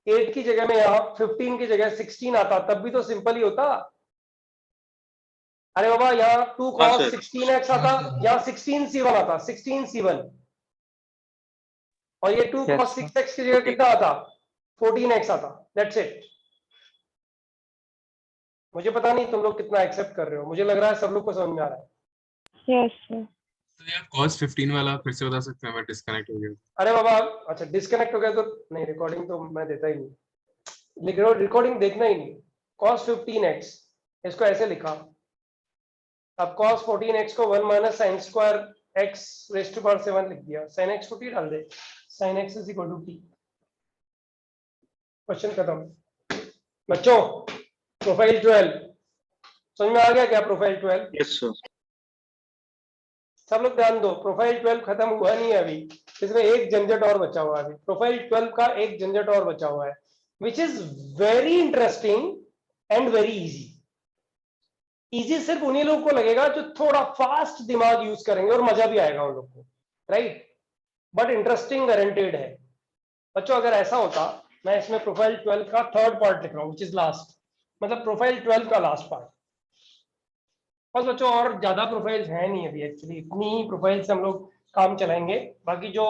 8 की जगह में यहाँ 15 की जगह 16 आता तब भी तो सिंपल ही होता। अरे बाबा यहाँ 2 cos 16x आता, यहाँ 16c1 आता, 16c1, और ये 2 cos 6x की जगह कितना आता, 14x आता। That's it. मुझे पता नहीं तुम लोग कितना एक्सेप्ट कर रहे हो, मुझे लग रहा है सब लोग को समझ में आ रहा है। Yes sir. तो यार cos 15 वाला फिर से बता सकते हैं, मैं डिस्कनेक्ट हो गया। अरे बाबा अच्छा डिस्कनेक्ट हो गया तो नहीं, रिकॉर्डिंग तो मैं देता ही नहीं, लेकिन रिकॉर्डिंग देखना ही नहीं। cos 15x इसको ऐसे लिखा, अब cos 14x को 1 minus sin square x raised to power 7 लिख दिया, sin x को t डाल दे, sin x is equal to t, question खत्म। बच्चों प्रोफाइल 12 समझ में आ गया क्या? Profile 12 Yes, sir. सब लोग ध्यान दो, प्रोफाइल 12 खत्म हुआ नहीं है अभी, इसमें एक झंझट और बचा हुआ है अभी। प्रोफाइल 12 का एक झंझट और बचा हुआ है, which is very interesting and very easy. Easy सिर्फ उन्हीं लोगों को लगेगा जो थोड़ा फास्ट दिमाग यूज करेंगे और मजा भी आएगा उन लोग को, राइट, बट इंटरेस्टिंग गारंटेड है। बच्चों अगर ऐसा होता, मैं इसमें प्रोफाइल 12 का थर्ड पार्ट लिख रहा हूँ, विच इज लास्ट, मतलब प्रोफाइल 12 का लास्ट पार्ट। बस बच्चों और ज्यादा प्रोफाइल्स हैं नहीं अभी, एक्चुअली इतनी ही प्रोफाइल से हम लोग काम चलाएंगे। बाकी जो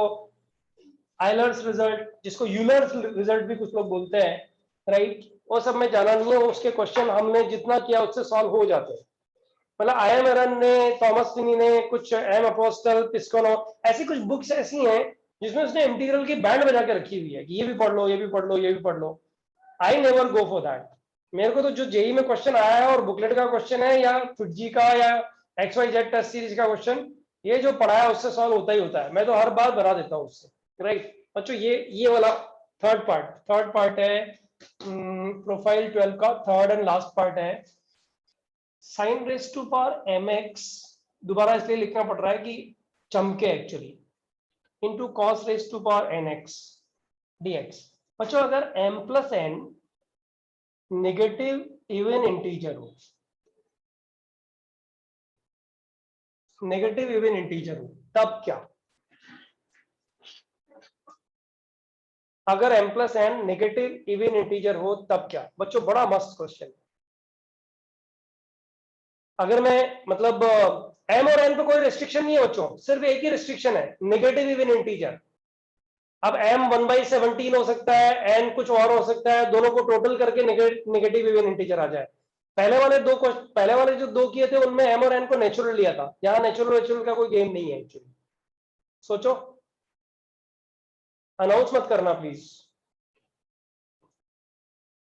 आइलर्स रिजल्ट, जिसको यूलर्स रिजल्ट भी कुछ लोग बोलते हैं, राइट, वो सब में जाना नहीं है। उसके क्वेश्चन हमने जितना किया उससे सॉल्व हो जाते हैं। मतलब आई.एम. एरन ने, थॉमस फिनी ने, कुछ एम अपोस्टल, पिस्कोनो, ऐसी कुछ बुक्स ऐसी हैं जिसमें उसने इंटीग्रल की बैंड बजा के रखी हुई है कि ये भी पढ़ लो, ये भी पढ़ लो, ये भी पढ़ लो। I never go for that. मेरे को तो जो जेई में क्वेश्चन आया है और बुकलेट का क्वेश्चन है या फिटजी का या XYZ टेस्ट सीरीज का क्वेश्चन, ये जो पढ़ा है उससे सॉल्व होता ही होता है। मैं तो हर बार बना देता हूँ उससे, राइट। बच्चों ये वाला थर्ड पार्ट है प्रोफाइल 12 का, थर्ड एंड लास्ट पार्ट है। Sine raise to power mx, दोबारा इसलिए लिखना पड़ रहा है कि चमके actually, into cos raise to power nx dx। बच्चों अगर m plus n negative even integer हो, नेगेटिव इवन इंटीजर हो, तब क्या? अगर m plus n negative even integer हो तब क्या? बच्चों बड़ा मस्त क्वेश्चन। अगर मैं मतलब m और n पे कोई रेस्ट्रिक्शन नहीं है बच्चों, सिर्फ एक ही रेस्ट्रिक्शन है, नेगेटिव इवन इंटीजर। अब m 1/17 हो सकता है, n कुछ और हो सकता है, दोनों को टोटल करके नेगेटिव इवन इंटीजर आ जाए। पहले वाले जो दो किए थे उनमें m और n को नेचुरल लिया था, यहाँ नेचुरल का कोई गेम नहीं है एक्चुअली। सोचो, अनाउंस मत करना प्लीज।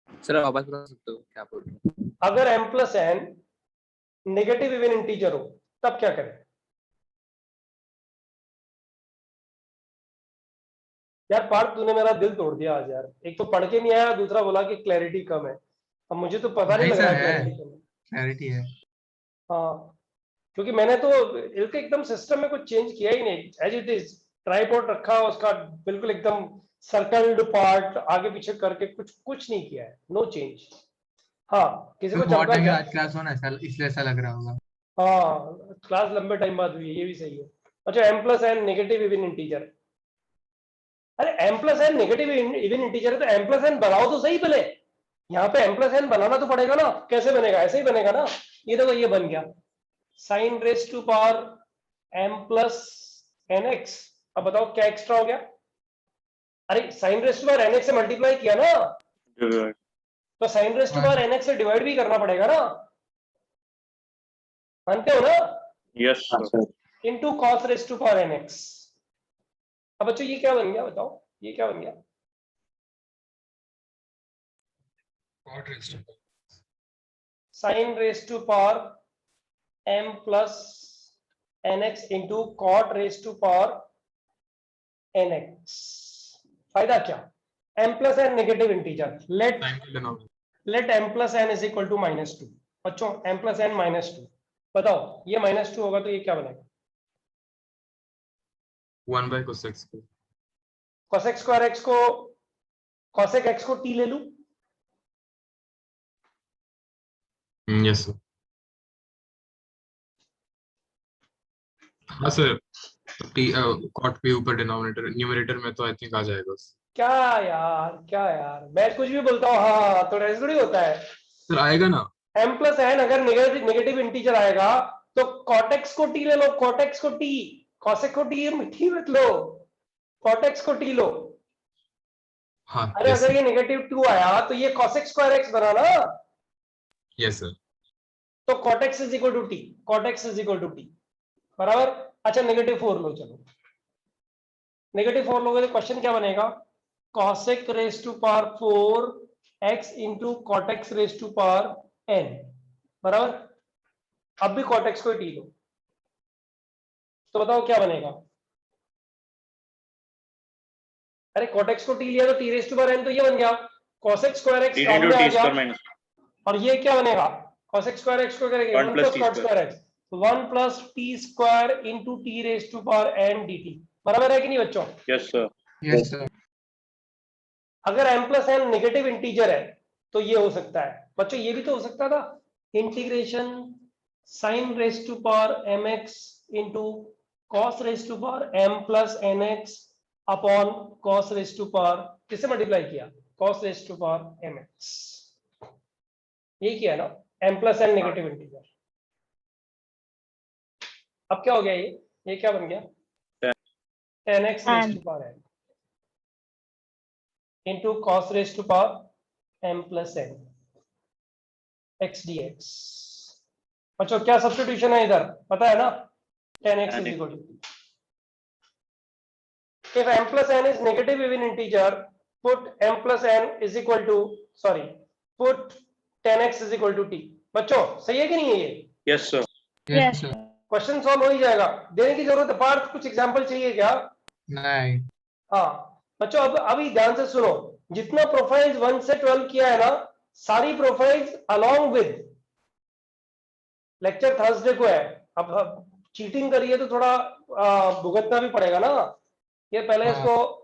सर आप वापस बता सकते हो क्या बोल रहे हो? अगर m plus n negative even integer हो तब क्या करें? यार पार्थ, तूने मेरा दिल तोड़ दिया आज यार। एक तो पढ़ के नहीं आया, दूसरा बोला कि क्लैरिटी कम है। अब मुझे तो पता नहीं नहीं लग रहा सर, है है क्लैरिटी कम है। क्लैरिटी है। हाँ, क्योंकि मैंने तो इसके एकदम सिस्टम में कुछ चेंज किया ही नहीं, एज इट इज ट्राइपॉड रखा, उसका बिल्कुल एकदम सर्कल्ड पार्ट आगे पीछे करके कुछ नहीं किया है, नो चेंज। हाँ, किसी तो को बहुत चमका टाइम क्या? आज क्लास होना है, इसलिए ऐसा लग रहा होगा। हाँ, क्लास लंबे टाइम बाद हुई है, ये भी सही है। अच्छा, m plus n negative even integer है। अरे m plus n negative even integer है तो m प्लस n बनाओ तो सही पहले। यहाँ पे m प्लस n बनाना तो पड़ेगा ना। कैसे बनेगा? ऐसे ही बनेगा ना। ये देखो, ये बन गया sine raise to power m plus nx। अब बताओ क्या एक्स्ट्रा हो गया? अरे sine raise to power nx से मल्टीप्लाई किया ना, Divide. तो sine raise to power nx से डिवाइड भी करना पड़ेगा ना, मानते हो ना? Yes, sir. Into cos raise to power nx। अब बच्चों ये क्या बन गया? बताओ ये क्या बन गया? Sine raise to power m plus nx into cot raise to power nx। फायदा क्या? m plus n negative integer, let m plus n is equal to -2। बच्चों m प्लस n -2, बताओ ये -2 होगा तो ये क्या बनेगा? 1 by cosec square। cosec square x को, cosec x को t ले लूं? Yes sir. हाँ सर, कॉट पे ऊपर डिनोमिनेटर, न्यूमरेटर में तो आई थिंक आ जाएगा। क्या यार, क्या यार, मैं कुछ भी बोलता हूँ हाँ तो ऐसे थोड़ी होता है। सर आएगा ना। m प्लस n अगर नेगेटिव इंटीजर आएगा तो कॉटेक्स को t ले लो, कॉटेक्स को t, cosec को t मत लो, कॉटेक्स को t लो। हाँ अरे यस अगर ये -2 आया तो ये cosec स्क्वायर x बना ना। Yes sir. तो cot x is equal to t, cot x is equal to t, बराबर। अच्छा -4 लो, चलो -4 लोगे तो क्वेश्चन क्या बनेगा? cosec raise to power 4 x into cot x raise to power n, बराबर। अब भी कॉटेक्स को t लो, तो बताओ क्या बनेगा? अरे कॉटेक्स को t लिया तो t raise to power n, तो ये बन गया cosec स्क्वायर x T सामने into आ T गया। square minus. और ये क्या बनेगा? cosec स्क्वायर x को करेंगे 1 1 plus plus T cot square. Square x, 1 plus t square into t raise to power n dt, बराबर है कि नहीं बच्चों? Yes, sir. Yes sir. अगर m प्लस n नेगेटिव इंटीजर है तो ये हो सकता है बच्चों, ये भी तो हो सकता था, integration sine raise to power mx into cos raise to power m plus nx upon cos raise to power, किससे मल्टीप्लाई किया? Cos raise to power mx। यही किया ना, m plus n negative integer. अब क्या हो गया? ये क्या बन गया? 10x raise to power n। into cos raised to power m plus n x dx। बच्चों क्या सब्स्टिट्यूशन है इधर, पता है ना? 10x is equal to, if m plus n is negative even integer, put m plus n is equal to, sorry, put 10x is equal to t। बच्चों सही है कि नहीं है ये? Yes, sir. Yes, sir. Question solve हो ही जाएगा, देने की जरूरत है। पार्थ कुछ एग्जांपल चाहिए क्या? नहीं। हाँ बच्चों, अब अभी ध्यान से सुनो, जितना प्रोफाइल्स 1 से 12 किया है ना, सारी profiles along with lecture Thursday को है। अब चीटिंग करिए तो थोड़ा भुगतना भी पड़ेगा ना, ये पहले हाँ। इसको